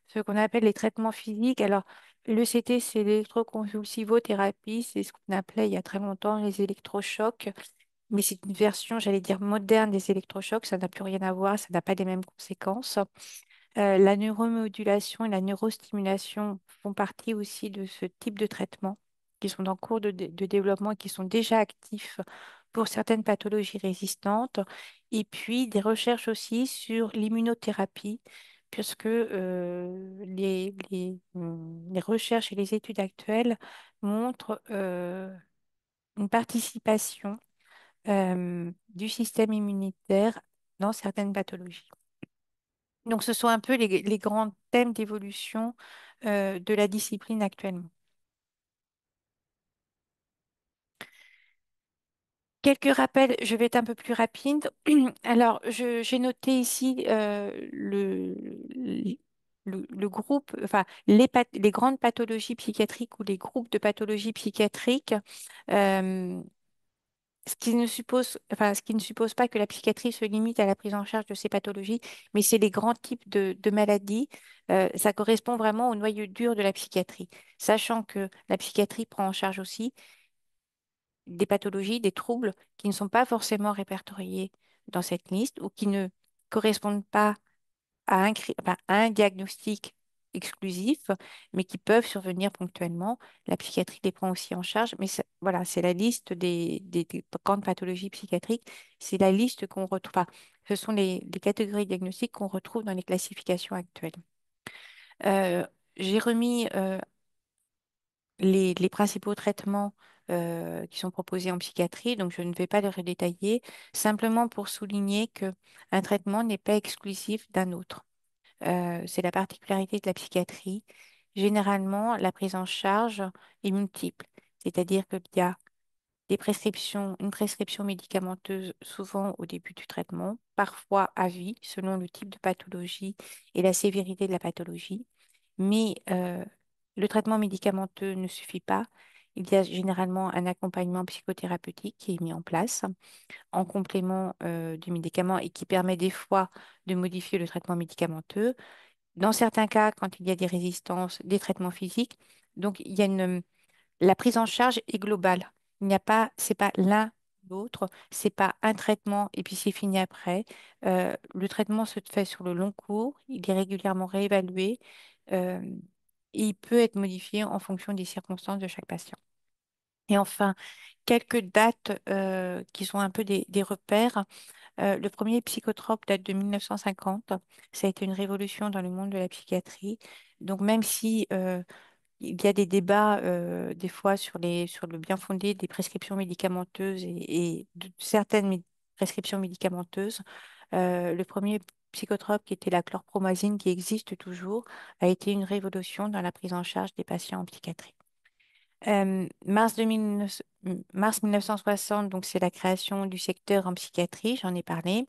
Speaker 1: Ce qu'on appelle les traitements physiques. Alors, l'ECT, c'est l'électroconvulsivothérapie. C'est ce qu'on appelait il y a très longtemps les électrochocs. Mais c'est une version, j'allais dire, moderne des électrochocs. Ça n'a plus rien à voir. Ça n'a pas les mêmes conséquences. La neuromodulation et la neurostimulation font partie aussi de ce type de traitement qui sont en cours de développement et qui sont déjà actifs pour certaines pathologies résistantes. Et puis des recherches aussi sur l'immunothérapie, puisque les recherches et les études actuelles montrent une participation du système immunitaire dans certaines pathologies. Donc, ce sont un peu les grands thèmes d'évolution de la discipline actuellement. Quelques rappels, je vais être un peu plus rapide. Alors, j'ai noté ici le groupe, enfin, les grandes pathologies psychiatriques ou les groupes de pathologies psychiatriques. euh, ce qui ne suppose pas que la psychiatrie se limite à la prise en charge de ces pathologies, mais c'est les grands types de maladies. Ça correspond vraiment au noyau dur de la psychiatrie, sachant que la psychiatrie prend en charge aussi des pathologies, des troubles qui ne sont pas forcément répertoriés dans cette liste ou qui ne correspondent pas à un diagnostic exclusif, mais qui peuvent survenir ponctuellement. La psychiatrie les prend aussi en charge, mais voilà, c'est la liste des grandes pathologies psychiatriques. C'est la liste qu'on retrouve. Enfin, ce sont les catégories diagnostiques qu'on retrouve dans les classifications actuelles. Euh, j'ai remis les principaux traitements qui sont proposés en psychiatrie, donc je ne vais pas les redétailler, simplement pour souligner que un traitement n'est pas exclusif d'un autre. C'est la particularité de la psychiatrie. Généralement, la prise en charge est multiple, c'est-à-dire qu'il y a une prescription médicamenteuse souvent au début du traitement, parfois à vie, selon le type de pathologie et la sévérité de la pathologie. Mais le traitement médicamenteux ne suffit pas. Il y a généralement un accompagnement psychothérapeutique qui est mis en place en complément du médicament et qui permet des fois de modifier le traitement médicamenteux. Dans certains cas, quand il y a des résistances, des traitements physiques, donc la prise en charge est globale. Il n'y a pas, c'est pas l'un ou l'autre, c'est pas un traitement et puis c'est fini après. Le traitement se fait sur le long cours, il est régulièrement réévalué euh, et il peut être modifié en fonction des circonstances de chaque patient. Et enfin, quelques dates qui sont un peu des repères. Le premier psychotrope date de 1950. Ça a été une révolution dans le monde de la psychiatrie. Donc même si il y a des débats des fois sur le bien fondé des prescriptions médicamenteuses et de certaines prescriptions médicamenteuses, le premier psychotrope qui était la chlorpromazine qui existe toujours a été une révolution dans la prise en charge des patients en psychiatrie. Mars 1960, donc c'est la création du secteur en psychiatrie, j'en ai parlé.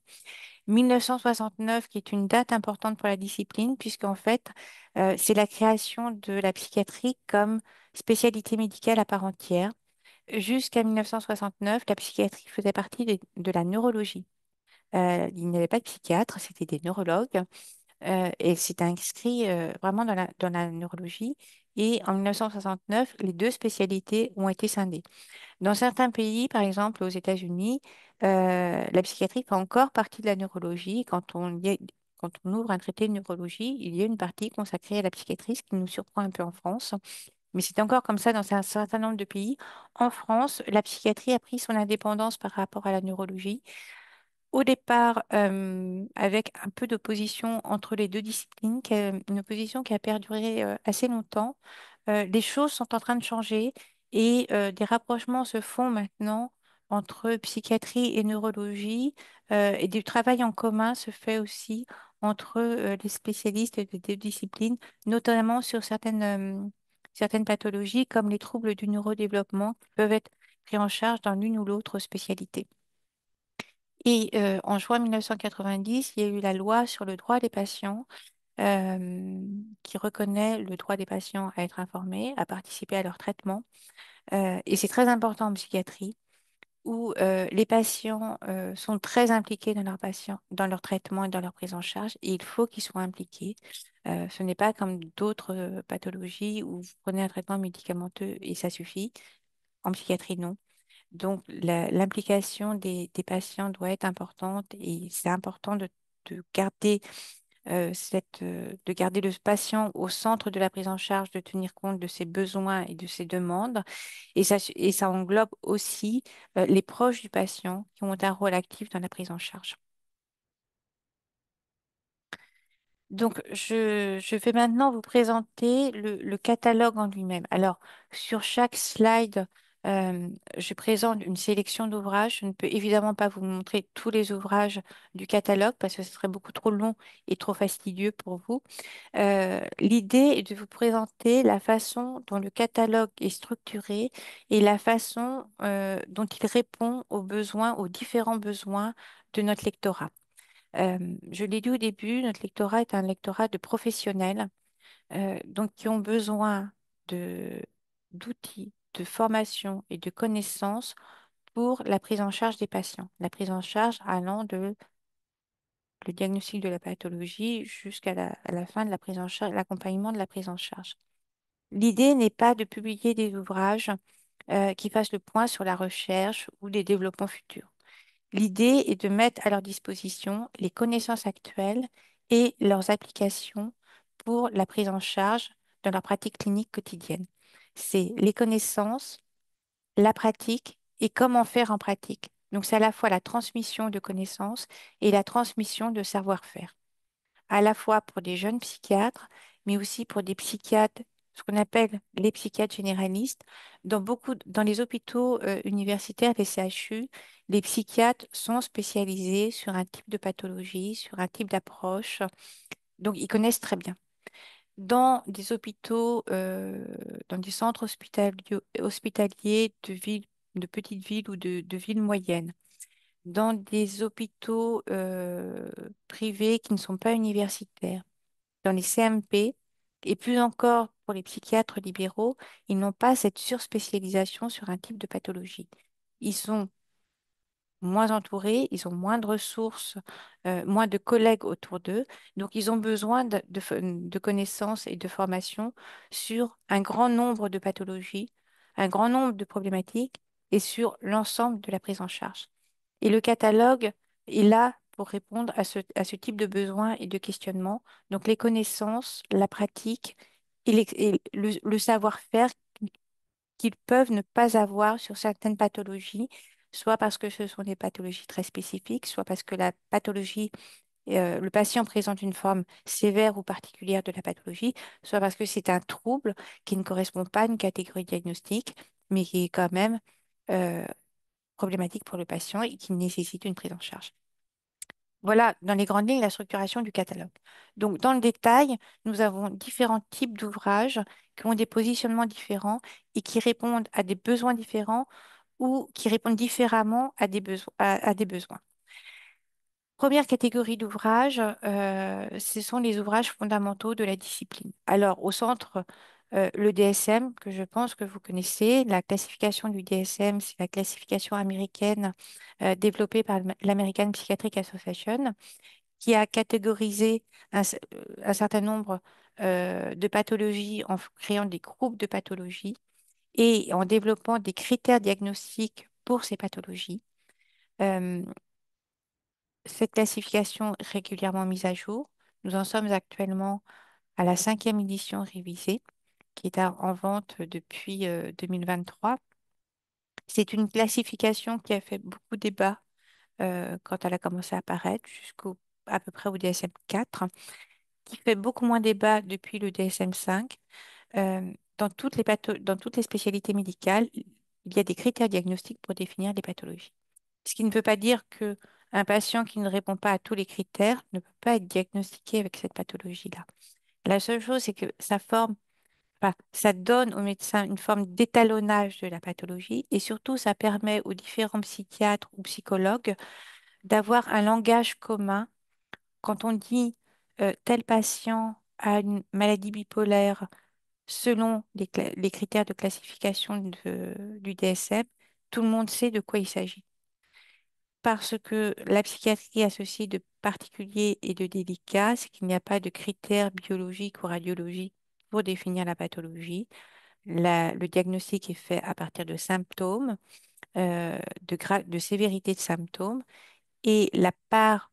Speaker 1: 1969, qui est une date importante pour la discipline, puisqu'en fait, c'est la création de la psychiatrie comme spécialité médicale à part entière. Jusqu'à 1969, la psychiatrie faisait partie de la neurologie. Il n'y avait pas de psychiatre, c'était des neurologues, et c'était inscrit vraiment dans la neurologie. Et en 1969, les deux spécialités ont été scindées. Dans certains pays, par exemple aux États-Unis, la psychiatrie fait encore partie de la neurologie. Quand on ouvre un traité de neurologie, il y a une partie consacrée à la psychiatrie, ce qui nous surprend un peu en France. Mais c'est encore comme ça dans un certain nombre de pays. En France, la psychiatrie a pris son indépendance par rapport à la neurologie. Au départ, avec un peu d'opposition entre les deux disciplines, une opposition qui a perduré assez longtemps. Les choses sont en train de changer et des rapprochements se font maintenant entre psychiatrie et neurologie et du travail en commun se fait aussi entre les spécialistes des deux disciplines, notamment sur certaines pathologies comme les troubles du neurodéveloppement qui peuvent être pris en charge dans l'une ou l'autre spécialité. Et en juin 1990, il y a eu la loi sur le droit des patients qui reconnaît le droit des patients à être informés, à participer à leur traitement. Et c'est très important en psychiatrie où les patients sont très impliqués dans dans leur traitement et dans leur prise en charge. Et il faut qu'ils soient impliqués. Ce n'est pas comme d'autres pathologies où vous prenez un traitement médicamenteux et ça suffit. En psychiatrie, non. Donc, l'implication des patients doit être importante et c'est important de garder de garder le patient au centre de la prise en charge, de tenir compte de ses besoins et de ses demandes. Et ça englobe aussi les proches du patient qui ont un rôle actif dans la prise en charge. Donc, je vais maintenant vous présenter le catalogue en lui-même. Alors, sur chaque slide, je présente une sélection d'ouvrages. Je ne peux évidemment pas vous montrer tous les ouvrages du catalogue parce que ce serait beaucoup trop long et trop fastidieux pour vous. L'idée est de vous présenter la façon dont le catalogue est structuré et la façon dont il répond aux besoins, aux différents besoins de notre lectorat. Je l'ai dit au début, notre lectorat est un lectorat de professionnels, donc qui ont besoin de d'outils, de formation et de connaissances pour la prise en charge des patients. La prise en charge allant de le diagnostic de la pathologie jusqu'à à la fin de la prise en charge, l'accompagnement de la prise en charge. L'idée n'est pas de publier des ouvrages qui fassent le point sur la recherche ou les développements futurs. L'idée est de mettre à leur disposition les connaissances actuelles et leurs applications pour la prise en charge dans leur pratique clinique quotidienne. C'est les connaissances, la pratique et comment faire en pratique. Donc, c'est à la fois la transmission de connaissances et la transmission de savoir-faire, à la fois pour des jeunes psychiatres, mais aussi pour des psychiatres, ce qu'on appelle les psychiatres généralistes. Dans les hôpitaux universitaires, les CHU, les psychiatres sont spécialisés sur un type de pathologie, sur un type d'approche, donc ils connaissent très bien. Dans des hôpitaux, dans des centres hospitaliers de villes, de petites villes ou de villes moyennes, dans des hôpitaux privés qui ne sont pas universitaires, dans les CMP, et plus encore pour les psychiatres libéraux, ils n'ont pas cette surspécialisation sur un type de pathologie. Ils sont moins entourés, ils ont moins de ressources, moins de collègues autour d'eux, donc ils ont besoin de connaissances et de formations sur un grand nombre de pathologies, un grand nombre de problématiques et sur l'ensemble de la prise en charge. Et le catalogue est là pour répondre à ce type de besoins et de questionnements. Donc les connaissances, la pratique et le savoir-faire qu'ils peuvent ne pas avoir sur certaines pathologies, soit parce que ce sont des pathologies très spécifiques, soit parce que la pathologie, le patient présente une forme sévère ou particulière de la pathologie, soit parce que c'est un trouble qui ne correspond pas à une catégorie diagnostique, mais qui est quand même euh, problématique pour le patient et qui nécessite une prise en charge. Voilà, dans les grandes lignes, la structuration du catalogue. Donc, dans le détail, nous avons différents types d'ouvrages qui ont des positionnements différents et qui répondent à des besoins différents ou qui répondent différemment à des besoins. Première catégorie d'ouvrages, ce sont les ouvrages fondamentaux de la discipline. Alors, au centre, le DSM, que je pense que vous connaissez, la classification du DSM, c'est la classification américaine développée par l'American Psychiatric Association, qui a catégorisé un certain nombre de pathologies en créant des groupes de pathologies et en développant des critères diagnostiques pour ces pathologies. Euh, cette classification est régulièrement mise à jour. Nous en sommes actuellement à la cinquième édition révisée, qui est en vente depuis 2023. C'est une classification qui a fait beaucoup débat quand elle a commencé à apparaître, jusqu'au à peu près au DSM-4, qui fait beaucoup moins débat depuis le DSM-5. Dans toutes les spécialités médicales, il y a des critères diagnostiques pour définir les pathologies. Ce qui ne veut pas dire que un patient qui ne répond pas à tous les critères ne peut pas être diagnostiqué avec cette pathologie-là. La seule chose, c'est que ça donne au médecin une forme d'étalonnage de la pathologie et surtout, ça permet aux différents psychiatres ou psychologues d'avoir un langage commun. Quand on dit tel patient a une maladie bipolaire selon les critères de classification du DSM, tout le monde sait de quoi il s'agit. Parce que la psychiatrie associée de particulier et de délicat, c'est qu'il n'y a pas de critères biologiques ou radiologiques pour définir la pathologie. Le diagnostic est fait à partir de symptômes, de sévérité de symptômes, et la part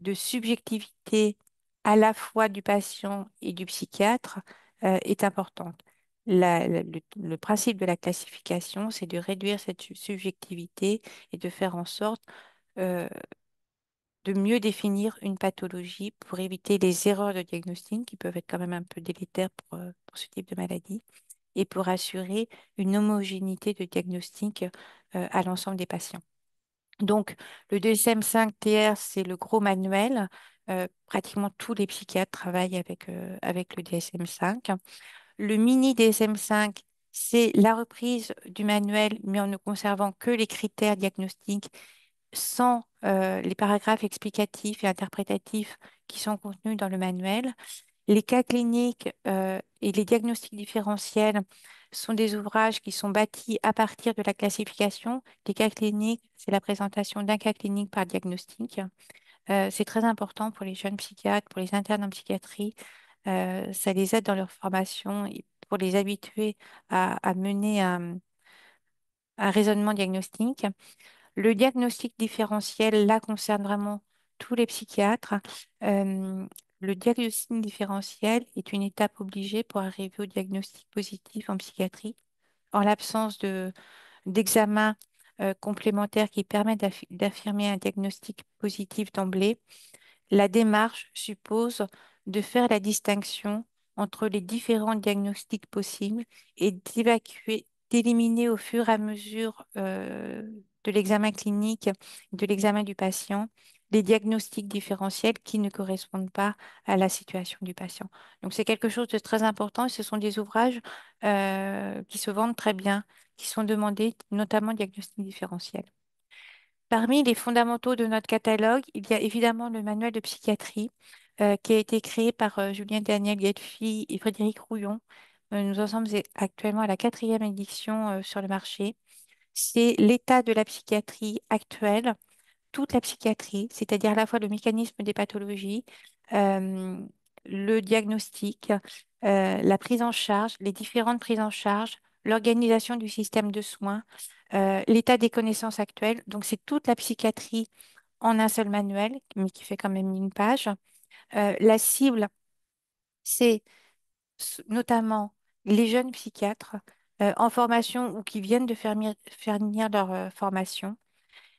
Speaker 1: de subjectivité à la fois du patient et du psychiatre est importante. Le principe de la classification, c'est de réduire cette subjectivité et de faire en sorte euh, de mieux définir une pathologie pour éviter les erreurs de diagnostic qui peuvent être quand même un peu délétères pour ce type de maladie et pour assurer une homogénéité de diagnostic à l'ensemble des patients. Donc, le DSM-5 TR, c'est le gros manuel. Pratiquement tous les psychiatres travaillent avec le DSM-5. Le mini DSM-5, c'est la reprise du manuel, mais en ne conservant que les critères diagnostiques sans les paragraphes explicatifs et interprétatifs qui sont contenus dans le manuel. Les cas cliniques et les diagnostics différentiels sont des ouvrages qui sont bâtis à partir de la classification. Les cas cliniques, c'est la présentation d'un cas clinique par diagnostic. C'est très important pour les jeunes psychiatres, pour les internes en psychiatrie. Ça les aide dans leur formation et pour les habituer à mener un raisonnement diagnostique. Le diagnostic différentiel, là, concerne vraiment tous les psychiatres. Euh, le diagnostic différentiel est une étape obligée pour arriver au diagnostic positif en psychiatrie. En l'absence d'examen complémentaire qui permet d'affirmer un diagnostic positif d'emblée, la démarche suppose de faire la distinction entre les différents diagnostics possibles et d'éliminer au fur et à mesure de l'examen clinique, de l'examen du patient, les diagnostics différentiels qui ne correspondent pas à la situation du patient. Donc c'est quelque chose de très important et ce sont des ouvrages qui se vendent très bien, qui sont demandés, notamment diagnostics différentiels. Parmi les fondamentaux de notre catalogue, il y a évidemment le manuel de psychiatrie qui a été créé par Julien Daniel Guelfi et Frédéric Rouillon. Nous en sommes actuellement à la quatrième édition sur le marché. C'est l'état de la psychiatrie actuelle, toute la psychiatrie, c'est-à-dire à la fois le mécanisme des pathologies, euh, le diagnostic, la prise en charge, les différentes prises en charge, l'organisation du système de soins, l'état des connaissances actuelles. Donc, c'est toute la psychiatrie en un seul manuel, mais qui fait quand même une page. La cible, c'est notamment les jeunes psychiatres en formation ou qui viennent de faire finir leur formation,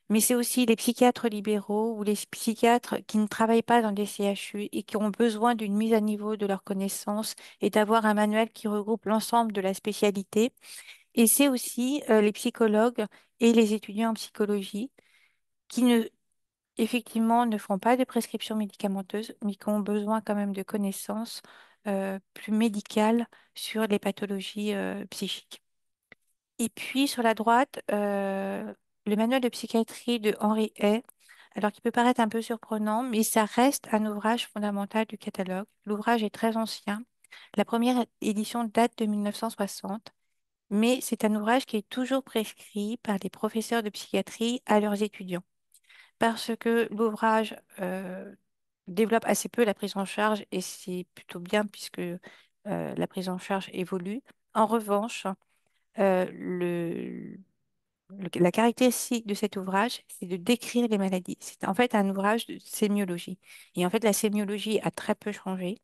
Speaker 1: mais c'est aussi les psychiatres libéraux ou les psychiatres qui ne travaillent pas dans des CHU et qui ont besoin d'une mise à niveau de leurs connaissances et d'avoir un manuel qui regroupe l'ensemble de la spécialité. Et c'est aussi les psychologues et les étudiants en psychologie qui effectivement ne font pas de prescriptions médicamenteuses, mais qui ont besoin quand même de connaissances plus médicales sur les pathologies psychiques. Et puis sur la droite, le manuel de psychiatrie de Henri Hay, alors qui peut paraître un peu surprenant, mais ça reste un ouvrage fondamental du catalogue. L'ouvrage est très ancien. La première édition date de 1960, mais c'est un ouvrage qui est toujours prescrit par les professeurs de psychiatrie à leurs étudiants, parce que l'ouvrage développe assez peu la prise en charge, et c'est plutôt bien puisque la prise en charge évolue. En revanche, la caractéristique de cet ouvrage, c'est de décrire les maladies. C'est en fait un ouvrage de sémiologie. Et en fait, la sémiologie a très peu changé.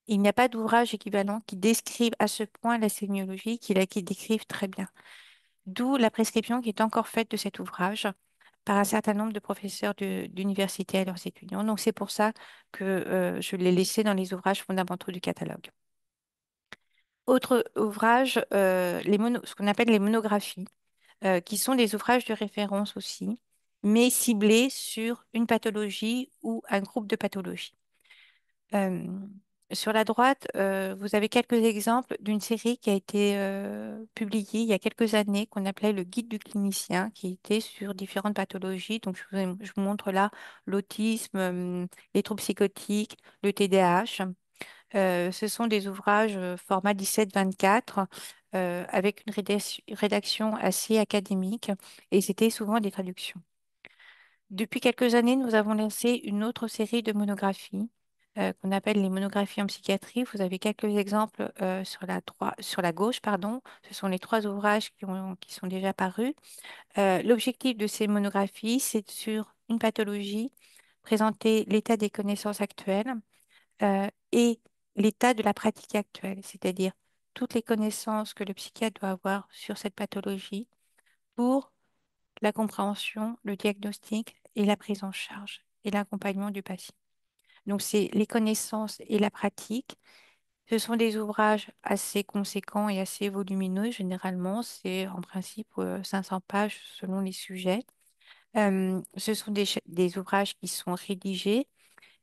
Speaker 1: Il n'y a pas d'ouvrage équivalent qui décrive à ce point la sémiologie qui décrive très bien. D'où la prescription qui est encore faite de cet ouvrage par un certain nombre de professeurs d'université à leurs étudiants. Donc c'est pour ça que je l'ai laissé dans les ouvrages fondamentaux du catalogue. Autre ouvrage, ce qu'on appelle les monographies, qui sont des ouvrages de référence aussi, mais ciblés sur une pathologie ou un groupe de pathologies. Euh, sur la droite, vous avez quelques exemples d'une série qui a été publiée il y a quelques années, qu'on appelait le Guide du clinicien, qui était sur différentes pathologies. Donc, je vous montre là l'autisme, les troubles psychotiques, le TDAH. Ce sont des ouvrages format 17-24 avec une rédaction assez académique et c'était souvent des traductions. Depuis quelques années, nous avons lancé une autre série de monographies qu'on appelle les monographies en psychiatrie. Vous avez quelques exemples sur la gauche, pardon. Ce sont les trois ouvrages qui sont déjà parus. L'objectif de ces monographies, c'est sur une pathologie, présenter l'état des connaissances actuelles et l'état de la pratique actuelle, c'est-à-dire toutes les connaissances que le psychiatre doit avoir sur cette pathologie pour la compréhension, le diagnostic et la prise en charge. et l'accompagnement du patient. Donc, c'est les connaissances et la pratique. Ce sont des ouvrages assez conséquents et assez volumineux. Généralement, c'est en principe 500 pages selon les sujets. Ce sont des ouvrages qui sont rédigés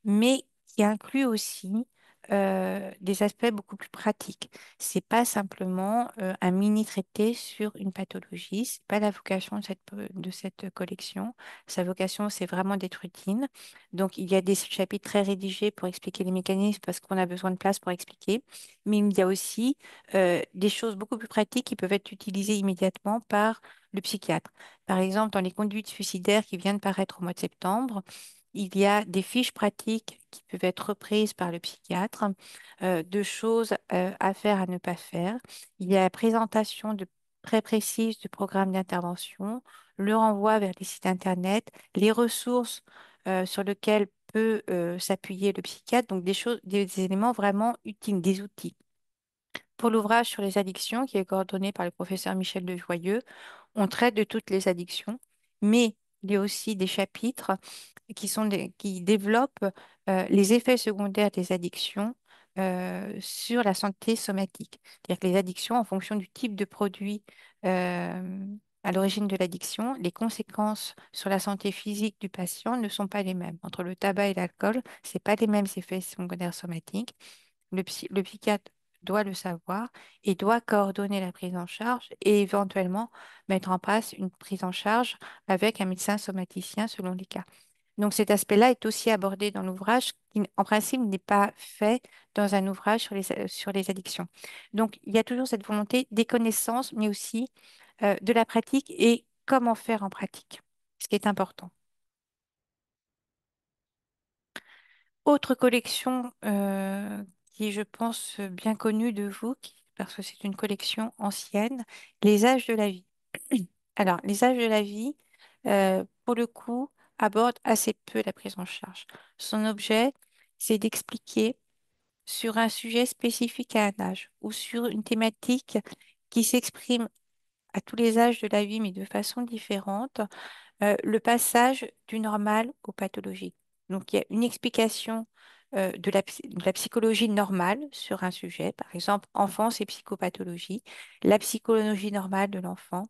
Speaker 1: mais qui inclut aussi des aspects beaucoup plus pratiques. C'est pas simplement un mini traité sur une pathologie. C'est pas la vocation de cette collection. Sa vocation, c'est vraiment d'être utile. Donc, il y a des chapitres très rédigés pour expliquer les mécanismes parce qu'on a besoin de place pour expliquer. Mais il y a aussi des choses beaucoup plus pratiques qui peuvent être utilisées immédiatement par le psychiatre. Par exemple, dans les conduites suicidaires qui viennent de paraître au mois de septembre, il y a des fiches pratiques qui peuvent être reprises par le psychiatre, de choses à faire, à ne pas faire. Il y a la présentation très précise du programme d'intervention, le renvoi vers les sites Internet, les ressources sur lesquelles peut s'appuyer le psychiatre, donc des choses, des éléments vraiment utiles, des outils. Pour l'ouvrage sur les addictions, qui est coordonné par le professeur Michel Dejoyeux, on traite de toutes les addictions, mais il y a aussi des chapitres qui développent les effets secondaires des addictions sur la santé somatique. C'est-à-dire que les addictions, en fonction du type de produit euh, à l'origine de l'addiction, les conséquences sur la santé physique du patient ne sont pas les mêmes. Entre le tabac et l'alcool, ce pas les mêmes effets secondaires somatiques. Le psychiatre doit le savoir et doit coordonner la prise en charge et éventuellement mettre en place une prise en charge avec un médecin somaticien selon les cas. Donc cet aspect-là est aussi abordé dans l'ouvrage qui, en principe, n'est pas fait dans un ouvrage sur les addictions. Donc il y a toujours cette volonté des connaissances, mais aussi de la pratique et comment faire en pratique, ce qui est important. Autre collection qui est, je pense, bien connue de vous, parce que c'est une collection ancienne, Les âges de la vie. Alors, les âges de la vie, pour le coup, abordent assez peu la prise en charge. Son objet, c'est d'expliquer sur un sujet spécifique à un âge ou sur une thématique qui s'exprime à tous les âges de la vie, mais de façon différente, le passage du normal aux pathologies. Donc, il y a une explication de la psychologie normale sur un sujet, par exemple, enfance et psychopathologie, la psychologie normale de l'enfant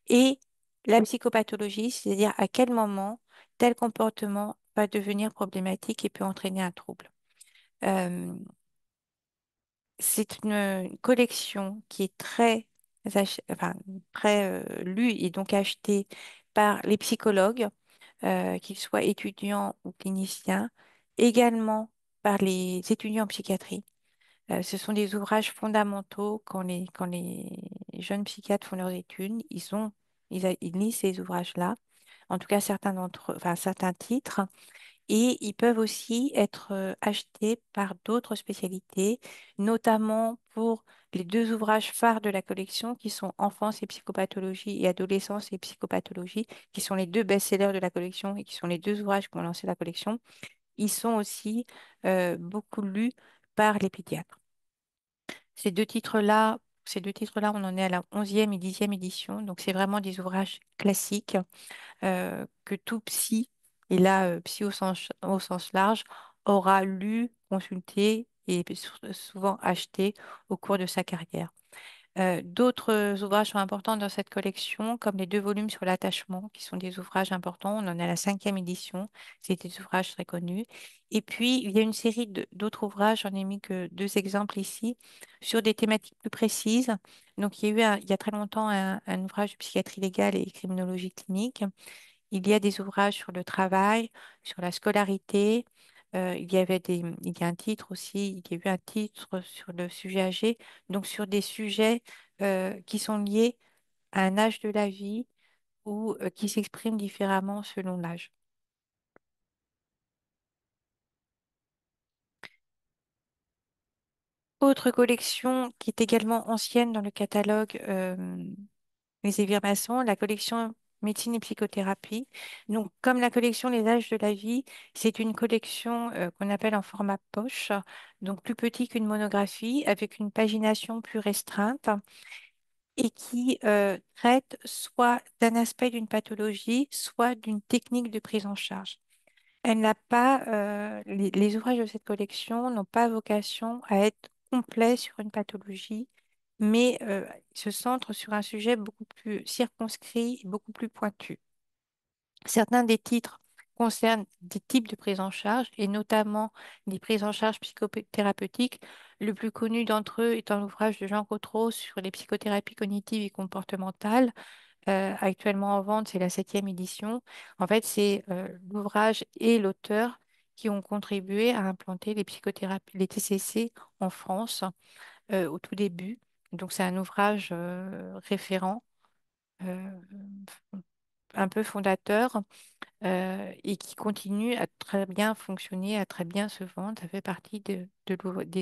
Speaker 1: et la psychopathologie, c'est-à-dire à quel moment tel comportement va devenir problématique et peut entraîner un trouble. Euh, c'est une collection qui est enfin, très lue et donc achetée par les psychologues, qu'ils soient étudiants ou cliniciens, également par les étudiants en psychiatrie. Ce sont des ouvrages fondamentaux quand les jeunes psychiatres font leurs études. Ils lisent ces ouvrages-là, en tout cas certains d'entre eux, enfin certains titres. Et ils peuvent aussi être achetés par d'autres spécialités, notamment pour les deux ouvrages phares de la collection qui sont Enfance et psychopathologie et Adolescence et psychopathologie, qui sont les deux best-sellers de la collection et qui sont les deux ouvrages qui ont lancé la collection. Ils sont aussi beaucoup lus par les pédiatres. Ces deux titres-là, on en est à la 11e et 10e édition, donc c'est vraiment des ouvrages classiques que tout psy, et là, psy au sens large, aura lu, consulté et souvent acheté au cours de sa carrière. D'autres ouvrages sont importants dans cette collection, comme les deux volumes sur l'attachement, qui sont des ouvrages importants. On en est à la 5e édition. C'est des ouvrages très connus. Et puis, il y a une série d'autres ouvrages, j'en ai mis que deux exemples ici, sur des thématiques plus précises. Donc, il y a eu il y a très longtemps un ouvrage de psychiatrie légale et criminologie clinique. Il y a des ouvrages sur le travail, sur la scolarité. Il y a un titre aussi, il y a eu un titre sur le sujet âgé, donc sur des sujets qui sont liés à un âge de la vie ou qui s'expriment différemment selon l'âge. Autre collection qui est également ancienne dans le catalogue Les Évirmassons, la collection Médecine et psychothérapie. Donc, comme la collection Les âges de la vie, c'est une collection qu'on appelle en format poche, donc plus petit qu'une monographie, avec une pagination plus restreinte et qui traite soit d'un aspect d'une pathologie, soit d'une technique de prise en charge. Elle n'a pas, les ouvrages de cette collection n'ont pas vocation à être complets sur une pathologie, mais se centrent sur un sujet beaucoup plus circonscrit et beaucoup plus pointu. Certains des titres concernent des types de prise en charge et notamment des prises en charge psychothérapeutiques. Le plus connu d'entre eux étant l'ouvrage de Jean Cotreau sur les psychothérapies cognitives et comportementales. Actuellement en vente, c'est la septième édition. En fait, c'est l'ouvrage et l'auteur qui ont contribué à implanter les psychothérapies, les TCC en France au tout début. Donc, c'est un ouvrage référent, euh, un peu fondateur et qui continue à très bien fonctionner, à très bien se vendre. Ça fait partie des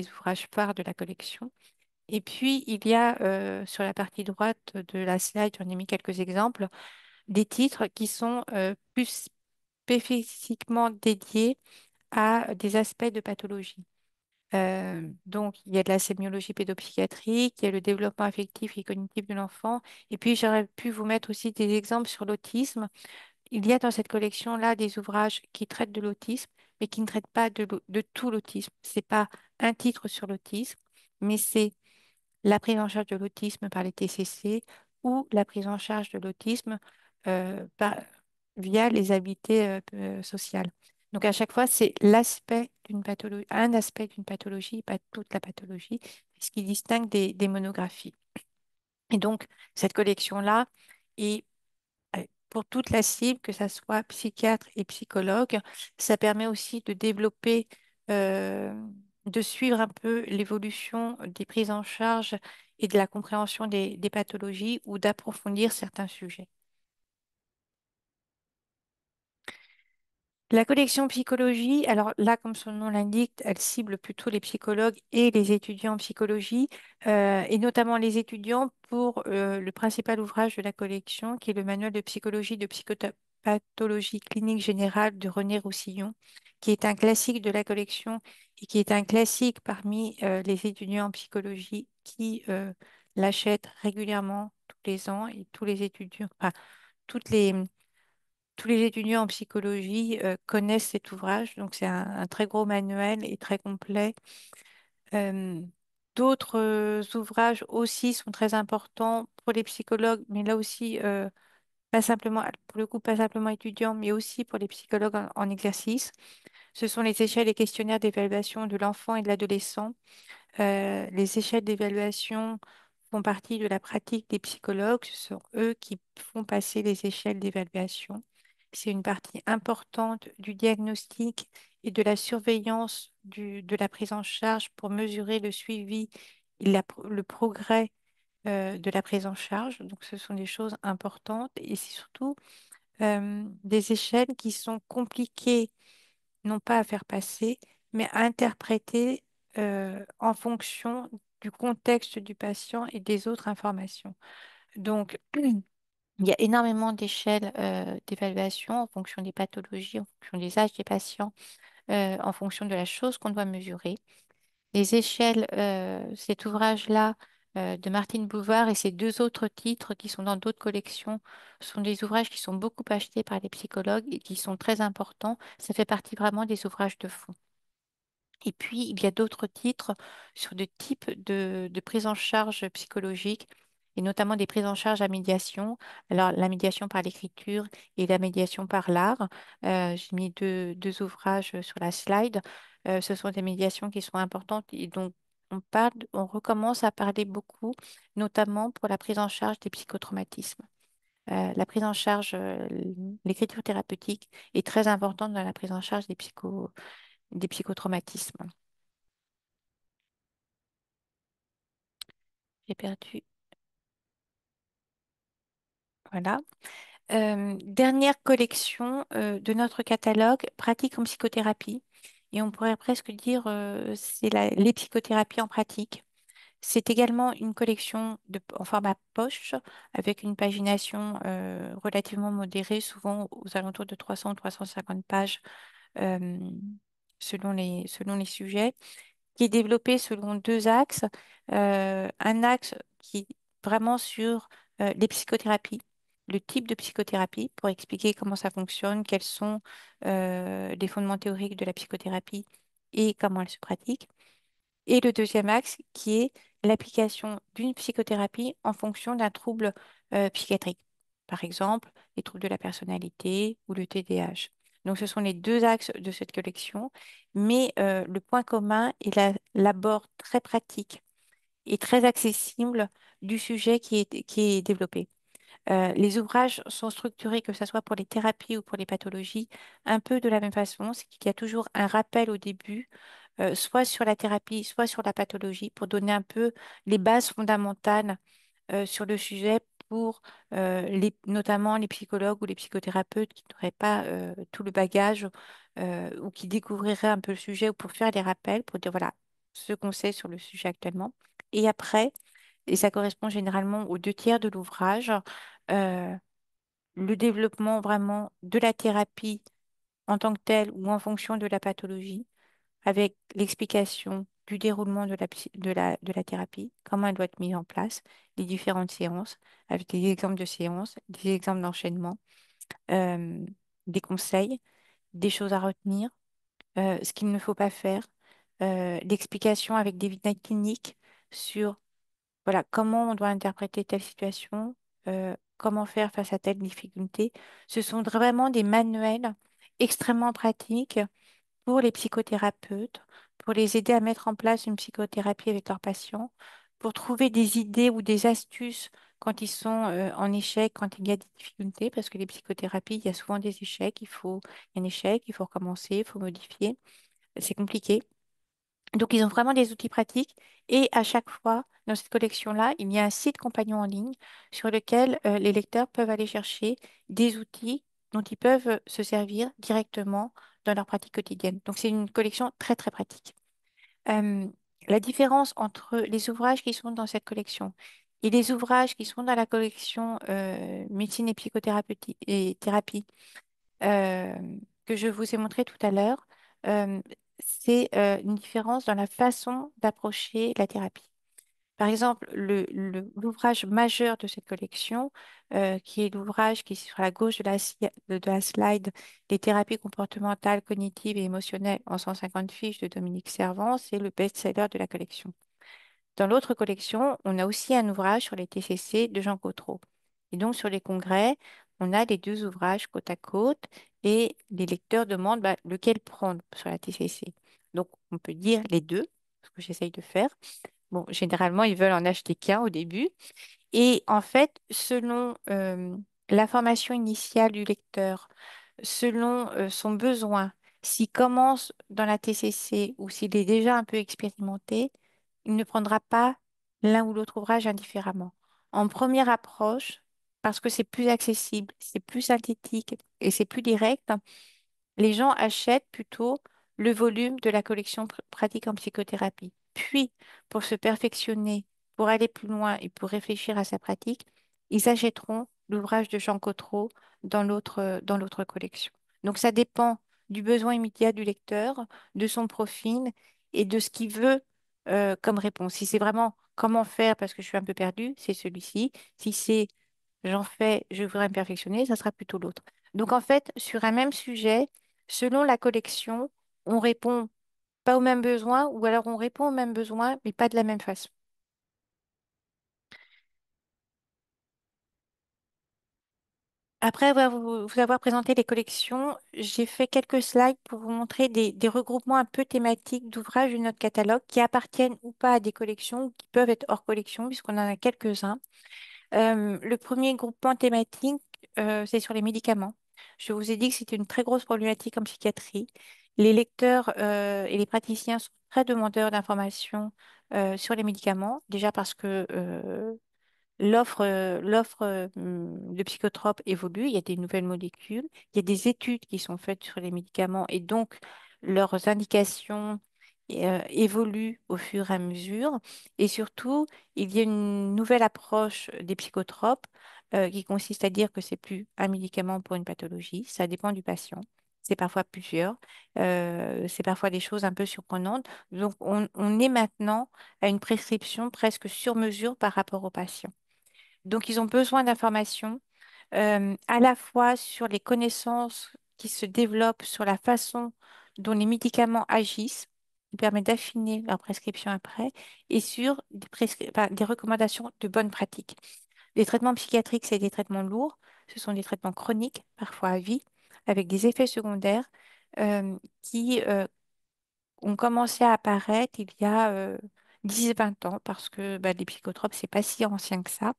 Speaker 1: ouvrages phares de la collection. Et puis, il y a sur la partie droite de la slide, j'en ai mis quelques exemples, des titres qui sont plus spécifiquement dédiés à des aspects de pathologie. Donc, il y a de la sémiologie pédopsychiatrique, il y a le développement affectif et cognitif de l'enfant. Et puis, j'aurais pu vous mettre aussi des exemples sur l'autisme. Il y a dans cette collection-là des ouvrages qui traitent de l'autisme, mais qui ne traitent pas de tout l'autisme. Ce n'est pas un titre sur l'autisme, mais c'est la prise en charge de l'autisme par les TCC ou la prise en charge de l'autisme via les habiletés sociales. Donc à chaque fois, c'est l'aspect d'une pathologie, un aspect d'une pathologie, pas toute la pathologie, ce qui distingue des monographies. Et donc, cette collection-là est pour toute la cible, que ce soit psychiatre et psychologue, ça permet aussi de développer, euh, de suivre un peu l'évolution des prises en charge et de la compréhension des pathologies ou d'approfondir certains sujets. La collection psychologie, alors là, comme son nom l'indique, elle cible plutôt les psychologues et les étudiants en psychologie, et notamment les étudiants pour le principal ouvrage de la collection, qui est le manuel de psychologie de psychopathologie clinique générale de René Roussillon, qui est un classique de la collection et qui est un classique parmi les étudiants en psychologie qui l'achètent régulièrement tous les ans et tous les étudiants, enfin, toutes les tous les étudiants en psychologie connaissent cet ouvrage, donc c'est un très gros manuel et très complet. Euh, D'autres ouvrages aussi sont très importants pour les psychologues, mais là aussi, pas simplement, pour le coup, pas simplement étudiants, mais aussi pour les psychologues en exercice. Ce sont les échelles et questionnaires d'évaluation de l'enfant et de l'adolescent. Les échelles d'évaluation font partie de la pratique des psychologues. Ce sont eux qui font passer les échelles d'évaluation. C'est une partie importante du diagnostic et de la surveillance de la prise en charge pour mesurer le suivi et le progrès de la prise en charge. Donc, ce sont des choses importantes et c'est surtout des échelles qui sont compliquées non pas à faire passer, mais à interpréter en fonction du contexte du patient et des autres informations. Donc, il y a énormément d'échelles d'évaluation en fonction des pathologies, en fonction des âges des patients, en fonction de la chose qu'on doit mesurer. Les échelles, cet ouvrage-là de Martine Bouvard et ces deux autres titres qui sont dans d'autres collections sont des ouvrages qui sont beaucoup achetés par les psychologues et qui sont très importants. Ça fait partie vraiment des ouvrages de fond. Et puis, il y a d'autres titres sur des types de prise en charge psychologique, et notamment des prises en charge à médiation. Alors, la médiation par l'écriture et la médiation par l'art. J'ai mis deux ouvrages sur la slide. Ce sont des médiations qui sont importantes et donc on recommence à parler beaucoup, notamment pour la prise en charge des psychotraumatismes. La prise en charge, l'écriture thérapeutique est très importante dans la prise en charge des psychotraumatismes. J'ai perdu. Voilà. Dernière collection de notre catalogue, pratique en psychothérapie. Et on pourrait presque dire c'est les psychothérapies en pratique. C'est également une collection en format poche avec une pagination relativement modérée, souvent aux alentours de 300 ou 350 pages euh, selon les sujets, qui est développé selon deux axes. Un axe qui est vraiment sur les psychothérapies. le type de psychothérapie pour expliquer comment ça fonctionne, quels sont les fondements théoriques de la psychothérapie et comment elle se pratique. Et le deuxième axe qui est l'application d'une psychothérapie en fonction d'un trouble psychiatrique. Par exemple, les troubles de la personnalité ou le TDAH. Donc, ce sont les deux axes de cette collection, mais le point commun est l'abord très pratique et très accessible du sujet qui est développé. Les ouvrages sont structurés, que ce soit pour les thérapies ou pour les pathologies, un peu de la même façon, c'est qu'il y a toujours un rappel au début, soit sur la thérapie, soit sur la pathologie, pour donner un peu les bases fondamentales sur le sujet pour notamment les psychologues ou les psychothérapeutes qui n'auraient pas tout le bagage ou qui découvriraient un peu le sujet ou pour faire des rappels, pour dire voilà ce qu'on sait sur le sujet actuellement. Et après, et ça correspond généralement aux deux tiers de l'ouvrage, euh, le développement vraiment de la thérapie en tant que telle ou en fonction de la pathologie, avec l'explication du déroulement de la thérapie, comment elle doit être mise en place, les différentes séances, avec des exemples de séances, des exemples d'enchaînement, euh, des conseils, des choses à retenir, ce qu'il ne faut pas faire, l'explication avec des vignettes cliniques sur voilà, comment on doit interpréter telle situation, comment faire face à telle difficulté. Ce sont vraiment des manuels extrêmement pratiques pour les psychothérapeutes, pour les aider à mettre en place une psychothérapie avec leurs patients, pour trouver des idées ou des astuces quand ils sont en échec, quand il y a des difficultés, parce que les psychothérapies, il y a souvent des échecs, il y a un échec, il faut recommencer, il faut modifier. C'est compliqué. Donc, ils ont vraiment des outils pratiques et à chaque fois, dans cette collection-là, il y a un site compagnon en ligne sur lequel les lecteurs peuvent aller chercher des outils dont ils peuvent se servir directement dans leur pratique quotidienne. Donc, c'est une collection très, très pratique. Euh, la différence entre les ouvrages qui sont dans cette collection et les ouvrages qui sont dans la collection médecine et psychothérapie et thérapie, euh, que je vous ai montré tout à l'heure, euh, c'est une différence dans la façon d'approcher la thérapie. Par exemple, l'ouvrage majeur de cette collection, qui est l'ouvrage qui est sur la gauche de la slide, Les thérapies comportementales, cognitives et émotionnelles en 150 fiches de Dominique Servant, c'est le best-seller de la collection. Dans l'autre collection, on a aussi un ouvrage sur les TCC de Jean Cotreau. Et donc, sur les congrès, on a les deux ouvrages côte à côte et les lecteurs demandent bah, lequel prendre sur la TCC. Donc, on peut dire les deux, ce que j'essaye de faire. Bon, généralement, ils veulent en acheter qu'un au début. Et en fait, selon l'information initiale du lecteur, selon son besoin, s'il commence dans la TCC ou s'il est déjà un peu expérimenté, il ne prendra pas l'un ou l'autre ouvrage indifféremment. En première approche, parce que c'est plus accessible, c'est plus synthétique et c'est plus direct, les gens achètent plutôt le volume de la collection pratique en psychothérapie. Puis, pour se perfectionner, pour aller plus loin et pour réfléchir à sa pratique, ils achèteront l'ouvrage de Jean Cotreau dans l'autre collection. Donc, ça dépend du besoin immédiat du lecteur, de son profil et de ce qu'il veut comme réponse. Si c'est vraiment comment faire parce que je suis un peu perdue, c'est celui-ci. Si c'est j'en fais, je voudrais me perfectionner, ça sera plutôt l'autre. Donc en fait, sur un même sujet, selon la collection, on répond pas aux mêmes besoins ou alors on répond aux mêmes besoins, mais pas de la même façon. Après vous avoir présenté les collections, j'ai fait quelques slides pour vous montrer des regroupements un peu thématiques d'ouvrages de notre catalogue qui appartiennent ou pas à des collections ou qui peuvent être hors collection, puisqu'on en a quelques-uns. Le premier groupement thématique, c'est sur les médicaments. Je vous ai dit que c'était une très grosse problématique en psychiatrie. Les lecteurs et les praticiens sont très demandeurs d'informations sur les médicaments, déjà parce que l'offre de psychotropes évolue, il y a des nouvelles molécules, il y a des études qui sont faites sur les médicaments et donc leurs indications évoluent au fur et à mesure. Et surtout, il y a une nouvelle approche des psychotropes qui consiste à dire que c'est plus un médicament pour une pathologie, ça dépend du patient. C'est parfois plusieurs, c'est parfois des choses un peu surprenantes. Donc, on est maintenant à une prescription presque sur mesure par rapport au patient. Donc, ils ont besoin d'informations. à la fois sur les connaissances qui se développent sur la façon dont les médicaments agissent, qui permet d'affiner leur prescription après, et sur des recommandations de bonnes pratiques. Les traitements psychiatriques, c'est des traitements lourds, ce sont des traitements chroniques, parfois à vie, avec des effets secondaires qui ont commencé à apparaître il y a 10-20 ans, parce que bah, les psychotropes, c'est pas si ancien que ça.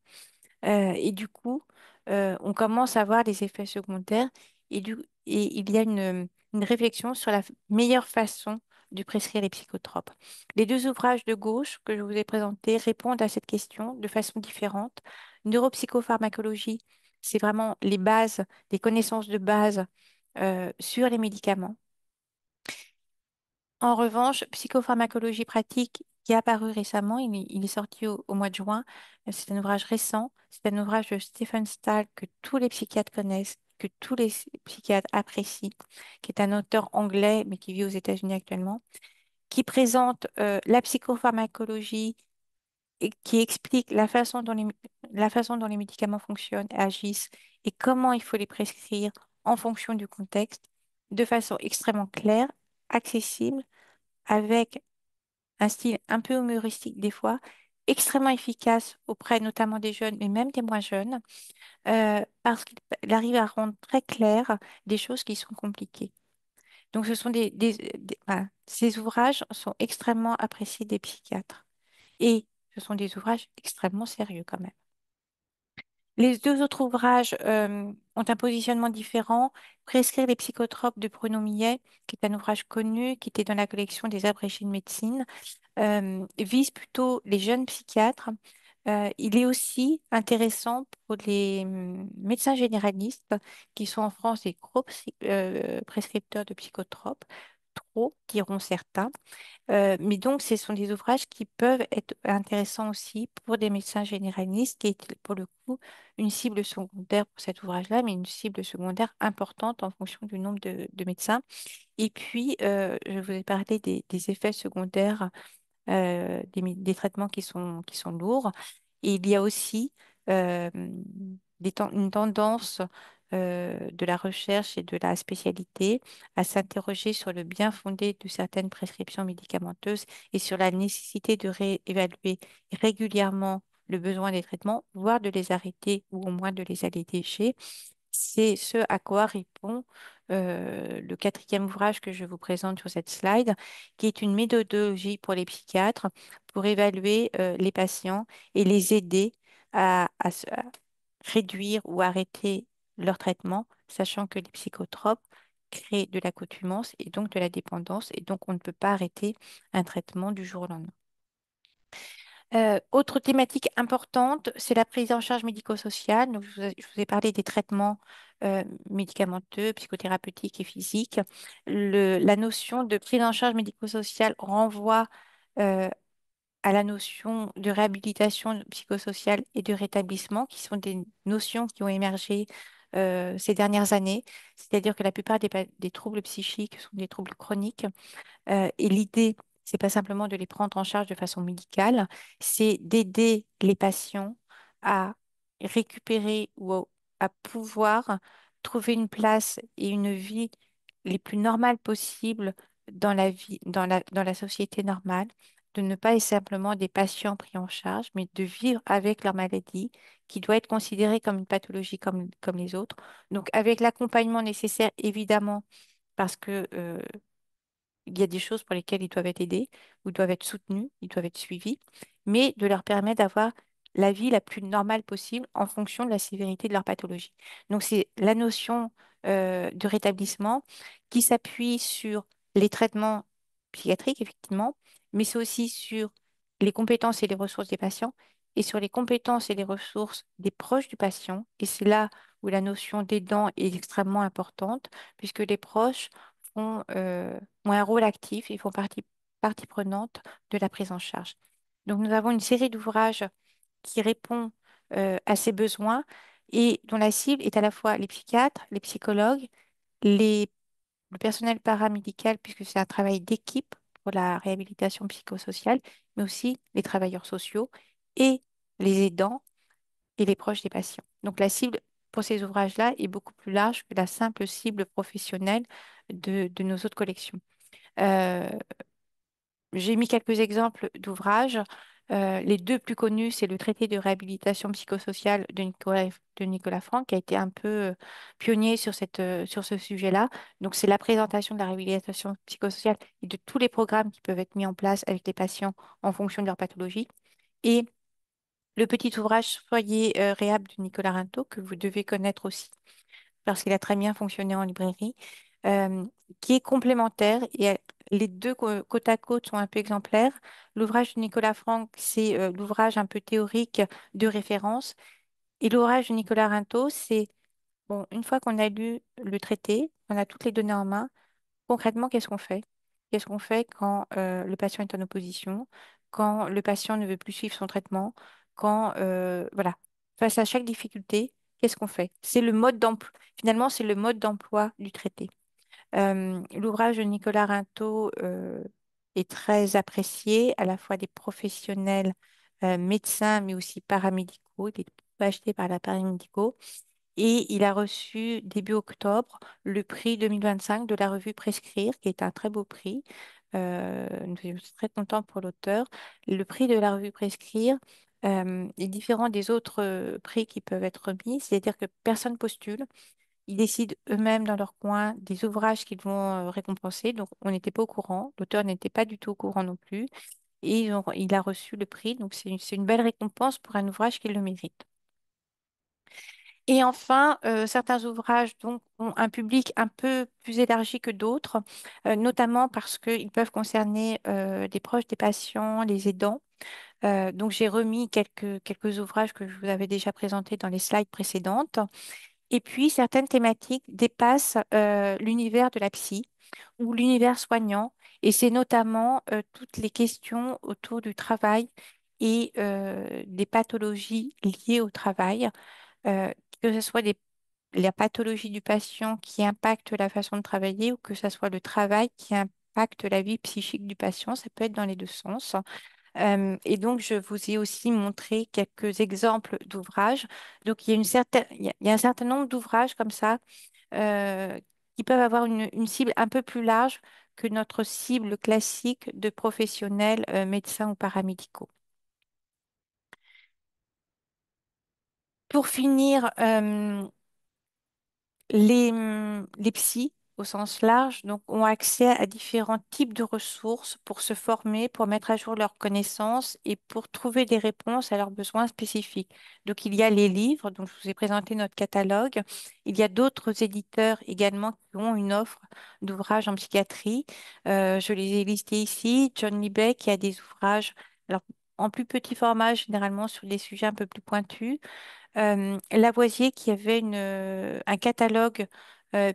Speaker 1: Et du coup, on commence à voir des effets secondaires et il y a une réflexion sur la meilleure façon de prescrire les psychotropes. Les deux ouvrages de gauche que je vous ai présentés répondent à cette question de façon différente. Neuropsychopharmacologie, c'est vraiment les bases, les connaissances de base sur les médicaments. En revanche, psychopharmacologie pratique, qui est apparu récemment, il est sorti au mois de juin. C'est un ouvrage récent. C'est un ouvrage de Stephen Stahl que tous les psychiatres connaissent, que tous les psychiatres apprécient, qui est un auteur anglais, mais qui vit aux États-Unis actuellement, qui présente la psychopharmacologie et qui explique la façon dont les médicaments fonctionnent, agissent et comment il faut les prescrire en fonction du contexte, de façon extrêmement claire, accessible, avec un style un peu humoristique des fois, extrêmement efficace auprès notamment des jeunes, mais même des moins jeunes, parce qu'il arrive à rendre très clair des choses qui sont compliquées. Donc, ce sont enfin, ces ouvrages sont extrêmement appréciés des psychiatres et ce sont des ouvrages extrêmement sérieux quand même. Les deux autres ouvrages ont un positionnement différent. Prescrire les psychotropes de Bruno Millet, qui est un ouvrage connu, qui était dans la collection des abrégés de médecine, vise plutôt les jeunes psychiatres. Il est aussi intéressant pour les médecins généralistes qui sont en France des gros prescripteurs de psychotropes, trop, diront certains. Mais donc, ce sont des ouvrages qui peuvent être intéressants aussi pour des médecins généralistes, qui est pour le coup une cible secondaire pour cet ouvrage-là, mais une cible secondaire importante en fonction du nombre de médecins. Et puis, je vous ai parlé des effets secondaires des traitements qui sont lourds. Et il y a aussi une tendance de la recherche et de la spécialité à s'interroger sur le bien fondé de certaines prescriptions médicamenteuses et sur la nécessité de réévaluer régulièrement le besoin des traitements, voire de les arrêter ou au moins de les alléger. C'est ce à quoi répond le quatrième ouvrage que je vous présente sur cette slide, qui est une méthodologie pour les psychiatres pour évaluer les patients et les aider à réduire ou arrêter leur traitement, sachant que les psychotropes créent de l'accoutumance et donc de la dépendance, et donc on ne peut pas arrêter un traitement du jour au lendemain. Autre thématique importante, c'est la prise en charge médico-sociale. Donc, je vous ai parlé des traitements médicamenteux, psychothérapeutiques et physiques. La notion de prise en charge médico-sociale renvoie euh, à la notion de réhabilitation psychosociale et de rétablissement, qui sont des notions qui ont émergé ces dernières années. C'est-à-dire que la plupart des troubles psychiques sont des troubles chroniques et l'idée, c'est pas simplement de les prendre en charge de façon médicale, c'est d'aider les patients à récupérer ou à pouvoir trouver une place et une vie les plus normales possibles dans la vie, dans la société normale, de ne pas être simplement des patients pris en charge, mais de vivre avec leur maladie, qui doit être considérée comme une pathologie comme les autres. Donc, avec l'accompagnement nécessaire, évidemment, parce que il y a des choses pour lesquelles ils doivent être aidés ou doivent être soutenus, ils doivent être suivis, mais de leur permettre d'avoir la vie la plus normale possible en fonction de la sévérité de leur pathologie. Donc, c'est la notion de rétablissement qui s'appuie sur les traitements psychiatriques, effectivement, mais c'est aussi sur les compétences et les ressources des patients et sur les compétences et les ressources des proches du patient. Et c'est là où la notion d'aidant est extrêmement importante, puisque les proches ont un rôle actif, ils font partie prenante de la prise en charge. Donc, nous avons une série d'ouvrages qui répond à ces besoins et dont la cible est à la fois les psychiatres, les psychologues, les, le personnel paramédical, puisque c'est un travail d'équipe pour la réhabilitation psychosociale, mais aussi les travailleurs sociaux et les aidants et les proches des patients. Donc, la cible pour ces ouvrages-là est beaucoup plus large que la simple cible professionnelle de nos autres collections. Euh, j'ai mis quelques exemples d'ouvrages. Les deux plus connus, c'est le traité de réhabilitation psychosociale de Nicolas Franck, qui a été un peu pionnier sur sur ce sujet-là. Donc, c'est la présentation de la réhabilitation psychosociale et de tous les programmes qui peuvent être mis en place avec les patients en fonction de leur pathologie. Et le petit ouvrage Soyez réhab de Nicolas Rintaud, que vous devez connaître aussi parce qu'il a très bien fonctionné en librairie, euh, qui est complémentaire et les deux côte à côte sont un peu exemplaires. L'ouvrage de Nicolas Franck, c'est l'ouvrage un peu théorique de référence et l'ouvrage de Nicolas Rintaud, c'est, bon, une fois qu'on a lu le traité, on a toutes les données en main, concrètement, qu'est-ce qu'on fait? Qu'est-ce qu'on fait quand le patient est en opposition, quand le patient ne veut plus suivre son traitement, quand, voilà, face à chaque difficulté, qu'est-ce qu'on fait? C'est le mode d'emploi, finalement, c'est le mode d'emploi du traité. L'ouvrage de Nicolas Rintaud est très apprécié, à la fois des professionnels médecins, mais aussi paramédicaux. Il est acheté par la paramédicaux. Et il a reçu début octobre le prix 2025 de la revue Prescrire, qui est un très beau prix. Nous sommes très contents pour l'auteur. Le prix de la revue Prescrire est différent des autres prix qui peuvent être remis, c'est-à-dire que personne postule. Ils décident eux-mêmes dans leur coin des ouvrages qu'ils vont récompenser. Donc, on n'était pas au courant. L'auteur n'était pas du tout au courant non plus. Et il a reçu le prix. Donc, c'est une belle récompense pour un ouvrage qui le mérite. Et enfin, certains ouvrages donc, ont un public un peu plus élargi que d'autres, notamment parce qu'ils peuvent concerner des proches des patients, les aidants. Donc, j'ai remis quelques ouvrages que je vous avais déjà présentés dans les slides précédentes. Et puis, certaines thématiques dépassent l'univers de la psy ou l'univers soignant. Et c'est notamment toutes les questions autour du travail et des pathologies liées au travail, euh, que ce soit la pathologie du patient qui impacte la façon de travailler ou que ce soit le travail qui impacte la vie psychique du patient. Ça peut être dans les deux sens. Et donc, je vous ai aussi montré quelques exemples d'ouvrages. Donc, il y a un certain nombre d'ouvrages comme ça euh, qui peuvent avoir une cible un peu plus large que notre cible classique de professionnels médecins ou paramédicaux. Pour finir, les psys, au sens large, donc, ont accès à différents types de ressources pour se former, pour mettre à jour leurs connaissances et pour trouver des réponses à leurs besoins spécifiques. Donc, il y a les livres, dont je vous ai présenté notre catalogue. Il y a d'autres éditeurs également qui ont une offre d'ouvrages en psychiatrie. Je les ai listés ici. John Libet qui a des ouvrages, alors, en plus petit format, généralement sur des sujets un peu plus pointus. Lavoisier qui avait un catalogue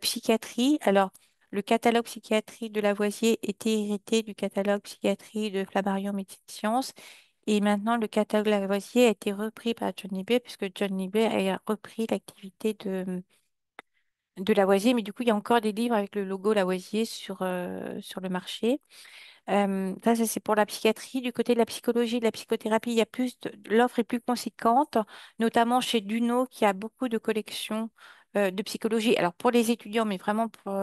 Speaker 1: psychiatrie. Alors, le catalogue psychiatrie de Lavoisier était hérité du catalogue psychiatrie de Flammarion Médecine Sciences. Et maintenant, le catalogue Lavoisier a été repris par John Libet, puisque John Libet a repris l'activité de Lavoisier. Mais du coup, il y a encore des livres avec le logo Lavoisier sur le marché. Ça, c'est pour la psychiatrie. Du côté de la psychologie, de la psychothérapie, il y a l'offre est plus conséquente, notamment chez Duno, qui a beaucoup de collections de psychologie. Alors pour les étudiants, mais vraiment pour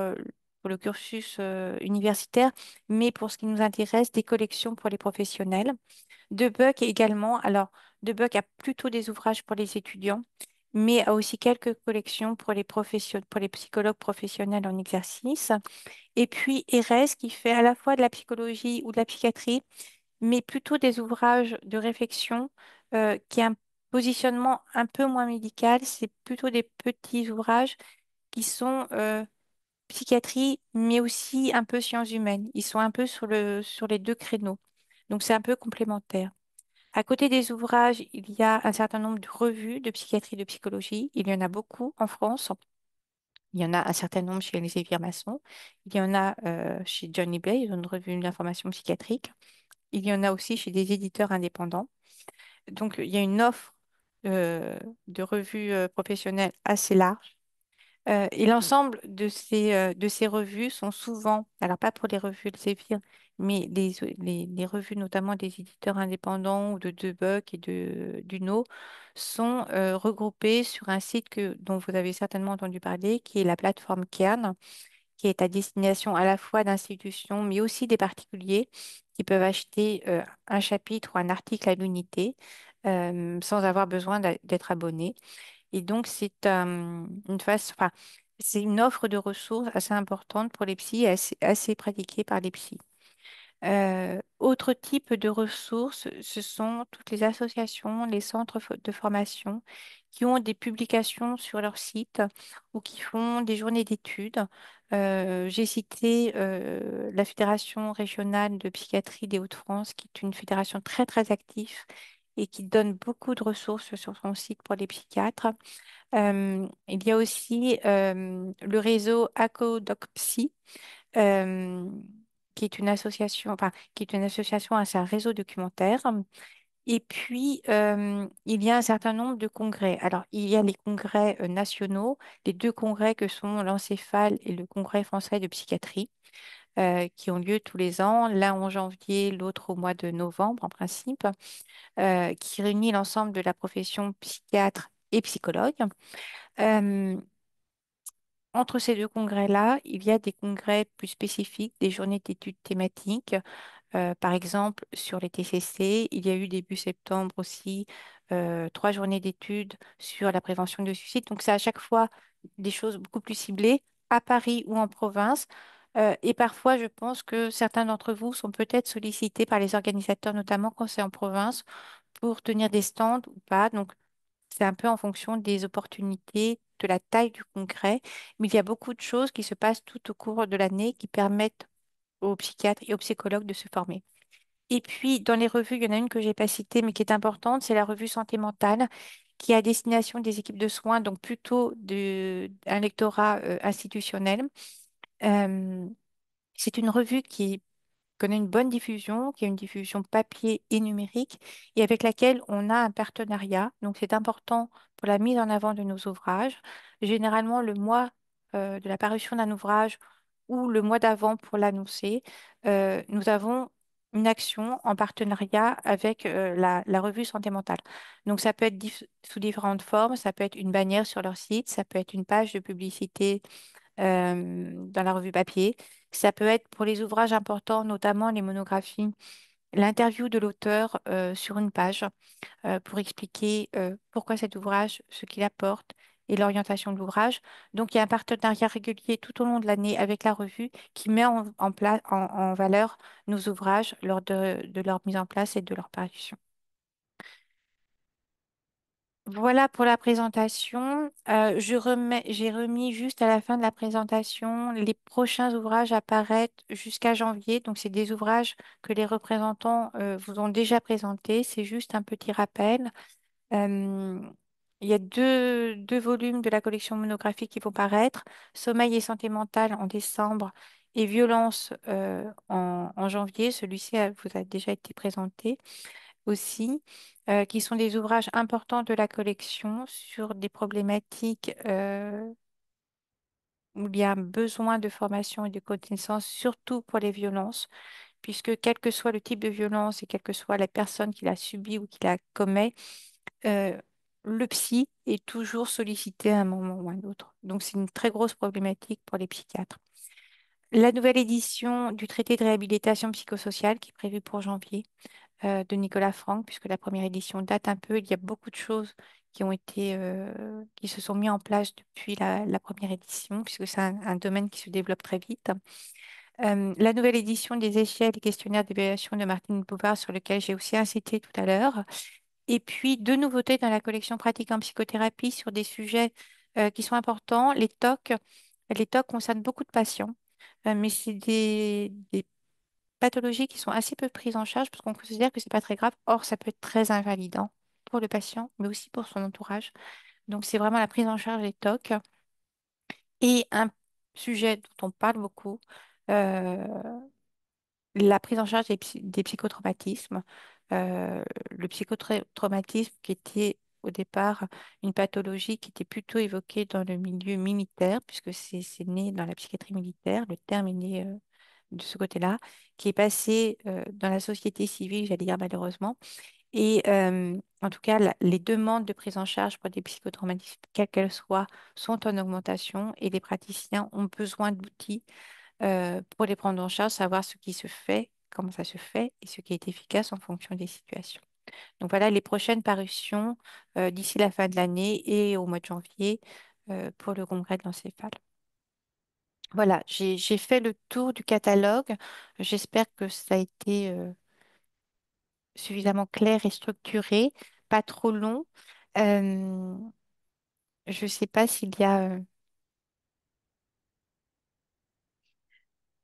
Speaker 1: le cursus universitaire, mais pour ce qui nous intéresse, des collections pour les professionnels. Debuck également. Alors, Debuck a plutôt des ouvrages pour les étudiants, mais a aussi quelques collections pour pour les psychologues professionnels en exercice. Et puis Erez qui fait à la fois de la psychologie ou de la psychiatrie, mais plutôt des ouvrages de réflexion qui a un positionnement un peu moins médical. C'est plutôt des petits ouvrages qui sont psychiatrie, mais aussi un peu sciences humaines. Ils sont un peu sur les deux créneaux. Donc c'est un peu complémentaire. À côté des ouvrages, il y a un certain nombre de revues de psychiatrie et de psychologie. Il y en a beaucoup en France. Il y en a un certain nombre chez les Masson. Il y en a chez Johnny Blay, ils ont une revue d'information psychiatrique. Il y en a aussi chez des éditeurs indépendants. Donc, il y a une offre de revues professionnelles assez large. Et l'ensemble de ces revues sont souvent, alors pas pour les revues Elsevier, mais les revues, notamment des éditeurs indépendants ou de Debug et d'Uno, sont regroupées sur un site dont vous avez certainement entendu parler, qui est la plateforme Cairn, qui est à destination à la fois d'institutions, mais aussi des particuliers qui peuvent acheter un chapitre ou un article à l'unité sans avoir besoin d'être abonné. Et donc, enfin, c'est une offre de ressources assez importante pour les psys et assez pratiquée par les psys. Autre type de ressources, ce sont toutes les associations, les centres de formation qui ont des publications sur leur site ou qui font des journées d'études. J'ai cité la Fédération régionale de psychiatrie des Hauts-de-France, qui est une fédération très très active et qui donne beaucoup de ressources sur son site pour les psychiatres. Il y a aussi le réseau ACODocPsy, euh, qui est une association, enfin, qui est une association, c'est un réseau documentaire. Et puis, il y a un certain nombre de congrès. Alors, il y a les congrès nationaux, les deux congrès que sont l'Encéphale et le Congrès français de psychiatrie, qui ont lieu tous les ans, l'un en janvier, l'autre au mois de novembre en principe, qui réunit l'ensemble de la profession psychiatre et psychologue. Euh, Entre ces deux congrès-là, il y a des congrès plus spécifiques, des journées d'études thématiques. Par exemple, sur les TCC, il y a eu début septembre aussi 3 journées d'études sur la prévention du suicide. Donc, c'est à chaque fois des choses beaucoup plus ciblées à Paris ou en province. Et parfois, je pense que certains d'entre vous sont peut-être sollicités par les organisateurs, notamment quand c'est en province, pour tenir des stands ou pas. Donc, c'est un peu en fonction des opportunités, de la taille du congrès, mais il y a beaucoup de choses qui se passent tout au cours de l'année qui permettent aux psychiatres et aux psychologues de se former. Et puis, dans les revues, il y en a une que j'ai pas citée, mais qui est importante, c'est la revue Santé mentale, qui est à destination des équipes de soins, donc plutôt un lectorat institutionnel. Euh, c'est une revue qui connaît une bonne diffusion, qui a une diffusion papier et numérique, et avec laquelle on a un partenariat. Donc, c'est important pour la mise en avant de nos ouvrages. Généralement, le mois de la parution d'un ouvrage ou le mois d'avant pour l'annoncer, nous avons une action en partenariat avec la revue Santé mentale. Donc, ça peut être sous différentes formes. Ça peut être une bannière sur leur site, ça peut être une page de publicité dans la revue papier. Ça peut être pour les ouvrages importants, notamment les monographies, l'interview de l'auteur sur une page pour expliquer pourquoi cet ouvrage, ce qu'il apporte et l'orientation de l'ouvrage. Donc, il y a un partenariat régulier tout au long de l'année avec la revue qui met en valeur nos ouvrages lors de leur mise en place et de leur parution. Voilà pour la présentation. J'ai remis juste à la fin de la présentation les prochains ouvrages à paraître jusqu'à janvier. Donc, c'est des ouvrages que les représentants vous ont déjà présentés. C'est juste un petit rappel. Euh, il y a deux volumes de la collection monographique qui vont paraître. Sommeil et santé mentale en décembre et violence en janvier. Celui-ci vous a déjà été présenté aussi, qui sont des ouvrages importants de la collection sur des problématiques où il y a un besoin de formation et de connaissances, surtout pour les violences, puisque quel que soit le type de violence et quelle que soit la personne qui l'a subie ou qui la commet, euh, le psy est toujours sollicité à un moment ou à un autre. Donc, c'est une très grosse problématique pour les psychiatres. La nouvelle édition du traité de réhabilitation psychosociale qui est prévue pour janvier de Nicolas Franck, puisque la première édition date un peu. Il y a beaucoup de choses qui se sont mises en place depuis la première édition, puisque c'est un domaine qui se développe très vite. La nouvelle édition des échelles et questionnaires d'évaluation de Martine Bouvard, sur lequel j'ai aussi incité tout à l'heure. Et puis, deux nouveautés dans la collection pratique en psychothérapie sur des sujets qui sont importants. Les TOC. Les TOC concernent beaucoup de patients, mais c'est des pathologies qui sont assez peu prises en charge parce qu'on considère que c'est pas très grave. Or, ça peut être très invalidant pour le patient, mais aussi pour son entourage. Donc, c'est vraiment la prise en charge des TOC. Et un sujet dont on parle beaucoup, euh, la prise en charge des psychotraumatismes. Euh, le psychotraumatisme qui était au départ une pathologie qui était plutôt évoquée dans le milieu militaire, puisque c'est né dans la psychiatrie militaire. Le terme est né de ce côté-là, qui est passé dans la société civile, j'allais dire malheureusement. Et en tout cas, les demandes de prise en charge pour des psychotraumatismes, quelles qu'elles soient, sont en augmentation et les praticiens ont besoin d'outils pour les prendre en charge, savoir ce qui se fait, comment ça se fait et ce qui est efficace en fonction des situations. Donc voilà les prochaines parutions d'ici la fin de l'année et au mois de janvier pour le congrès de l'encéphale. Voilà, j'ai fait le tour du catalogue. J'espère que ça a été suffisamment clair et structuré, pas trop long. Euh, je ne sais pas s'il y a...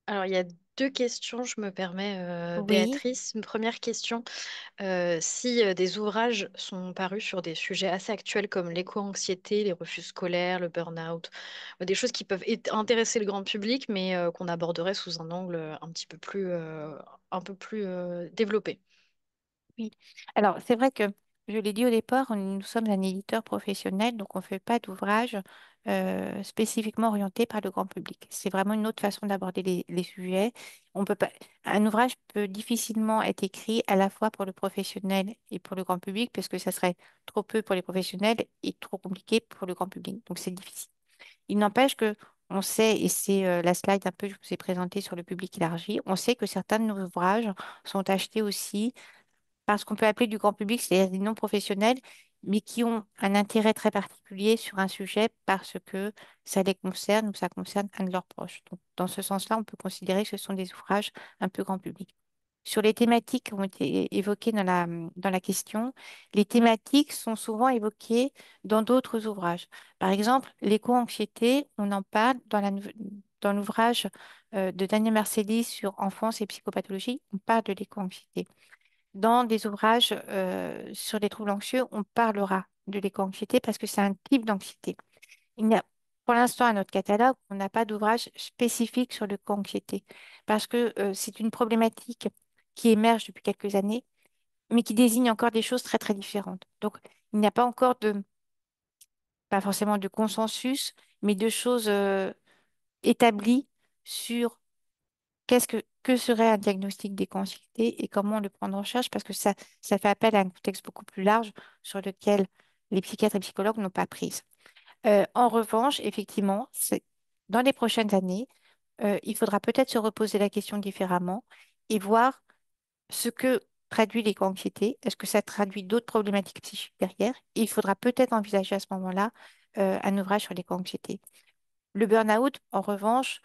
Speaker 3: Alors, il y a deux questions, je me permets,
Speaker 1: Oui,
Speaker 3: Béatrice. Une première question, si des ouvrages sont parus sur des sujets assez actuels comme l'éco-anxiété, les refus scolaires, le burn-out, des choses qui peuvent intéresser le grand public, mais qu'on aborderait sous un angle un peu plus développé.
Speaker 1: oui. Alors, c'est vrai que je l'ai dit au départ, nous sommes un éditeur professionnel, donc on ne fait pas d'ouvrage spécifiquement orienté par le grand public. C'est vraiment une autre façon d'aborder les sujets. On peut pas, un ouvrage peut difficilement être écrit à la fois pour le professionnel et pour le grand public, parce que ça serait trop peu pour les professionnels et trop compliqué pour le grand public. Donc, c'est difficile. Il n'empêche que on sait, et c'est la slide un peu que je vous ai présentée sur le public élargi, on sait que certains de nos ouvrages sont achetés aussi par ce qu'on peut appeler du grand public, c'est-à-dire des non professionnels, mais qui ont un intérêt très particulier sur un sujet parce que ça les concerne ou ça concerne un de leurs proches. Donc, dans ce sens-là, on peut considérer que ce sont des ouvrages un peu grand public. Sur les thématiques qui ont été évoquées dans la question, les thématiques sont souvent évoquées dans d'autres ouvrages. Par exemple, l'éco-anxiété, on en parle dans l'ouvrage de Daniel Marcelli sur enfance et psychopathologie, on parle de l'éco-anxiété. Dans des ouvrages sur les troubles anxieux, on parlera de l'éco-anxiété parce que c'est un type d'anxiété. Il n'y a, pour l'instant, à notre catalogue, on n'a pas d'ouvrage spécifique sur l'éco-anxiété parce que c'est une problématique qui émerge depuis quelques années, mais qui désigne encore des choses très, très différentes. Donc, il n'y a pas encore de, pas forcément de consensus, mais de choses établies sur que serait un diagnostic d'éco-anxiété et comment le prendre en charge parce que ça fait appel à un contexte beaucoup plus large sur lequel les psychiatres et psychologues n'ont pas prise. En revanche, effectivement, dans les prochaines années, il faudra peut-être se reposer la question différemment et voir ce que traduit l'éco-anxiété. Est-ce que ça traduit d'autres problématiques psychiques derrière? Et il faudra peut-être envisager à ce moment-là un ouvrage sur l'éco-anxiété. Le burn-out, en revanche,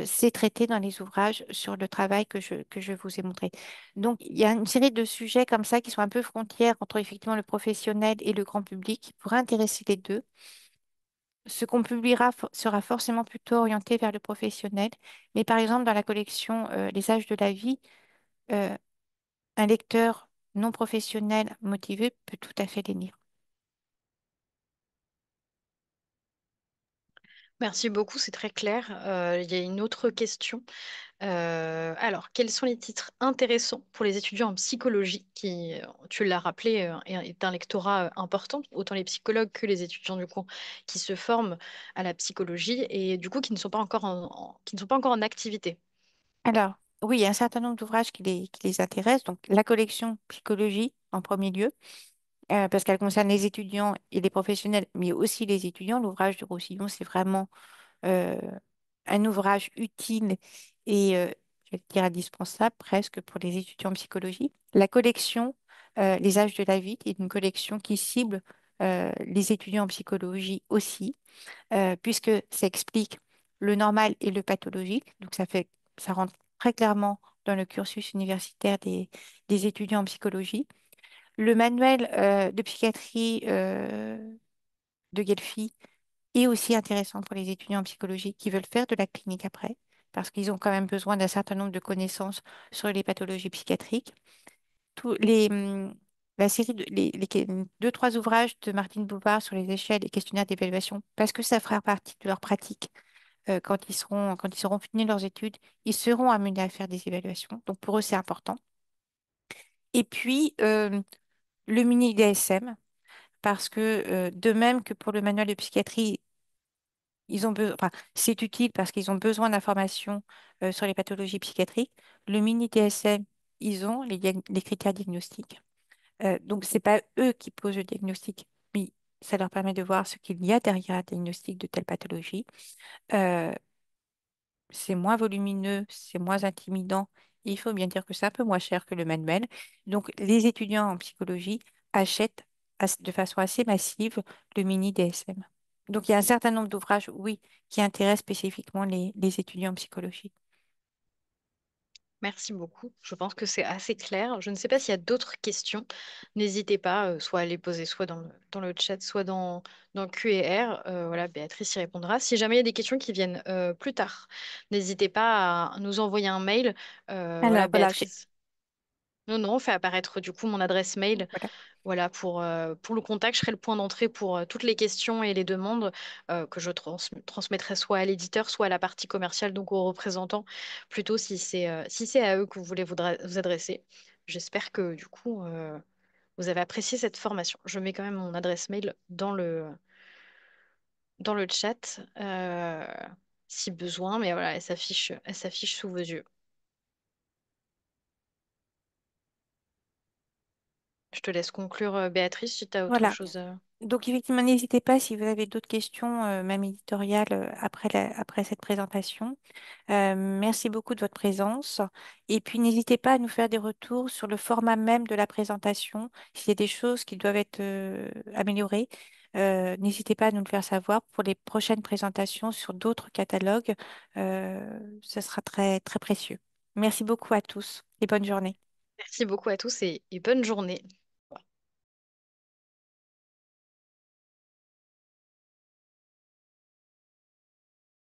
Speaker 1: c'est traité dans les ouvrages sur le travail que je vous ai montré. Donc, il y a une série de sujets comme ça qui sont un peu frontières entre effectivement le professionnel et le grand public qui pourraient intéresser les deux. Ce qu'on publiera sera forcément plutôt orienté vers le professionnel, mais par exemple, dans la collection Les âges de la vie, euh, un lecteur non professionnel motivé peut tout à fait les lire.
Speaker 3: Merci beaucoup, c'est très clair. Il y a une autre question. Alors, quels sont les titres intéressants pour les étudiants en psychologie qui, tu l'as rappelé, est un lectorat important, autant les psychologues que les étudiants du coup qui se forment à la psychologie et du coup qui ne sont pas encore qui ne sont pas encore en activité.
Speaker 1: Alors, oui, il y a un certain nombre d'ouvrages qui les intéressent. Donc, la collection psychologie en premier lieu. Parce qu'elle concerne les étudiants et les professionnels, mais aussi les étudiants. L'ouvrage de Roussillon, c'est vraiment euh, un ouvrage utile et, je vais dire, indispensable presque pour les étudiants en psychologie. La collection Les âges de la vie est une collection qui cible les étudiants en psychologie aussi, puisque ça explique le normal et le pathologique. Donc, ça rentre très clairement dans le cursus universitaire des étudiants en psychologie. Le manuel de psychiatrie de Guelphi est aussi intéressant pour les étudiants en psychologie qui veulent faire de la clinique après, parce qu'ils ont quand même besoin d'un certain nombre de connaissances sur les pathologies psychiatriques. La série deux, trois ouvrages de Martine Bouvard sur les échelles et questionnaires d'évaluation, parce que ça fera partie de leur pratique quand ils seront finis leurs études, ils seront amenés à faire des évaluations. Donc pour eux, c'est important. Et puis, le mini DSM parce que de même que pour le manuel de psychiatrie, enfin, c'est utile parce qu'ils ont besoin d'informations sur les pathologies psychiatriques. Le mini DSM, ils ont les critères diagnostiques. Donc, ce n'est pas eux qui posent le diagnostic, mais ça leur permet de voir ce qu'il y a derrière un diagnostic de telle pathologie. Euh, c'est moins volumineux, c'est moins intimidant. Il faut bien dire que c'est un peu moins cher que le manuel. Donc, les étudiants en psychologie achètent de façon assez massive le mini DSM. Donc, il y a un certain nombre d'ouvrages, oui, qui intéressent spécifiquement les étudiants en psychologie.
Speaker 3: Merci beaucoup. Je pense que c'est assez clair. Je ne sais pas s'il y a d'autres questions. N'hésitez pas, soit à les poser soit dans le chat, soit dans le Q&R. Voilà, Béatrice y répondra. Si jamais il y a des questions qui viennent plus tard, n'hésitez pas à nous envoyer un mail. Voilà,
Speaker 1: Alors, voilà,
Speaker 3: Béatrice. Non, non, on fait apparaître du coup mon adresse mail.
Speaker 1: voilà.
Speaker 3: Voilà, pour le contact, je serai le point d'entrée pour toutes les questions et les demandes que je transmettrai soit à l'éditeur, soit à la partie commerciale, donc aux représentants, plutôt si c'est à eux que vous voulez vous adresser. J'espère que du coup, vous avez apprécié cette formation. Je mets quand même mon adresse mail dans le chat si besoin, mais voilà, elle s'affiche sous vos yeux. Je te laisse conclure, Béatrice, si tu as autre
Speaker 1: Voilà.
Speaker 3: chose.
Speaker 1: Donc, effectivement, n'hésitez pas si vous avez d'autres questions, même éditoriales, après cette présentation. Merci beaucoup de votre présence. Et puis, n'hésitez pas à nous faire des retours sur le format même de la présentation. S'il y a des choses qui doivent être améliorées, n'hésitez pas à nous le faire savoir pour les prochaines présentations sur d'autres catalogues. Ce sera très, très précieux. Merci beaucoup à tous et bonne journée.
Speaker 3: Merci beaucoup à tous et bonne journée.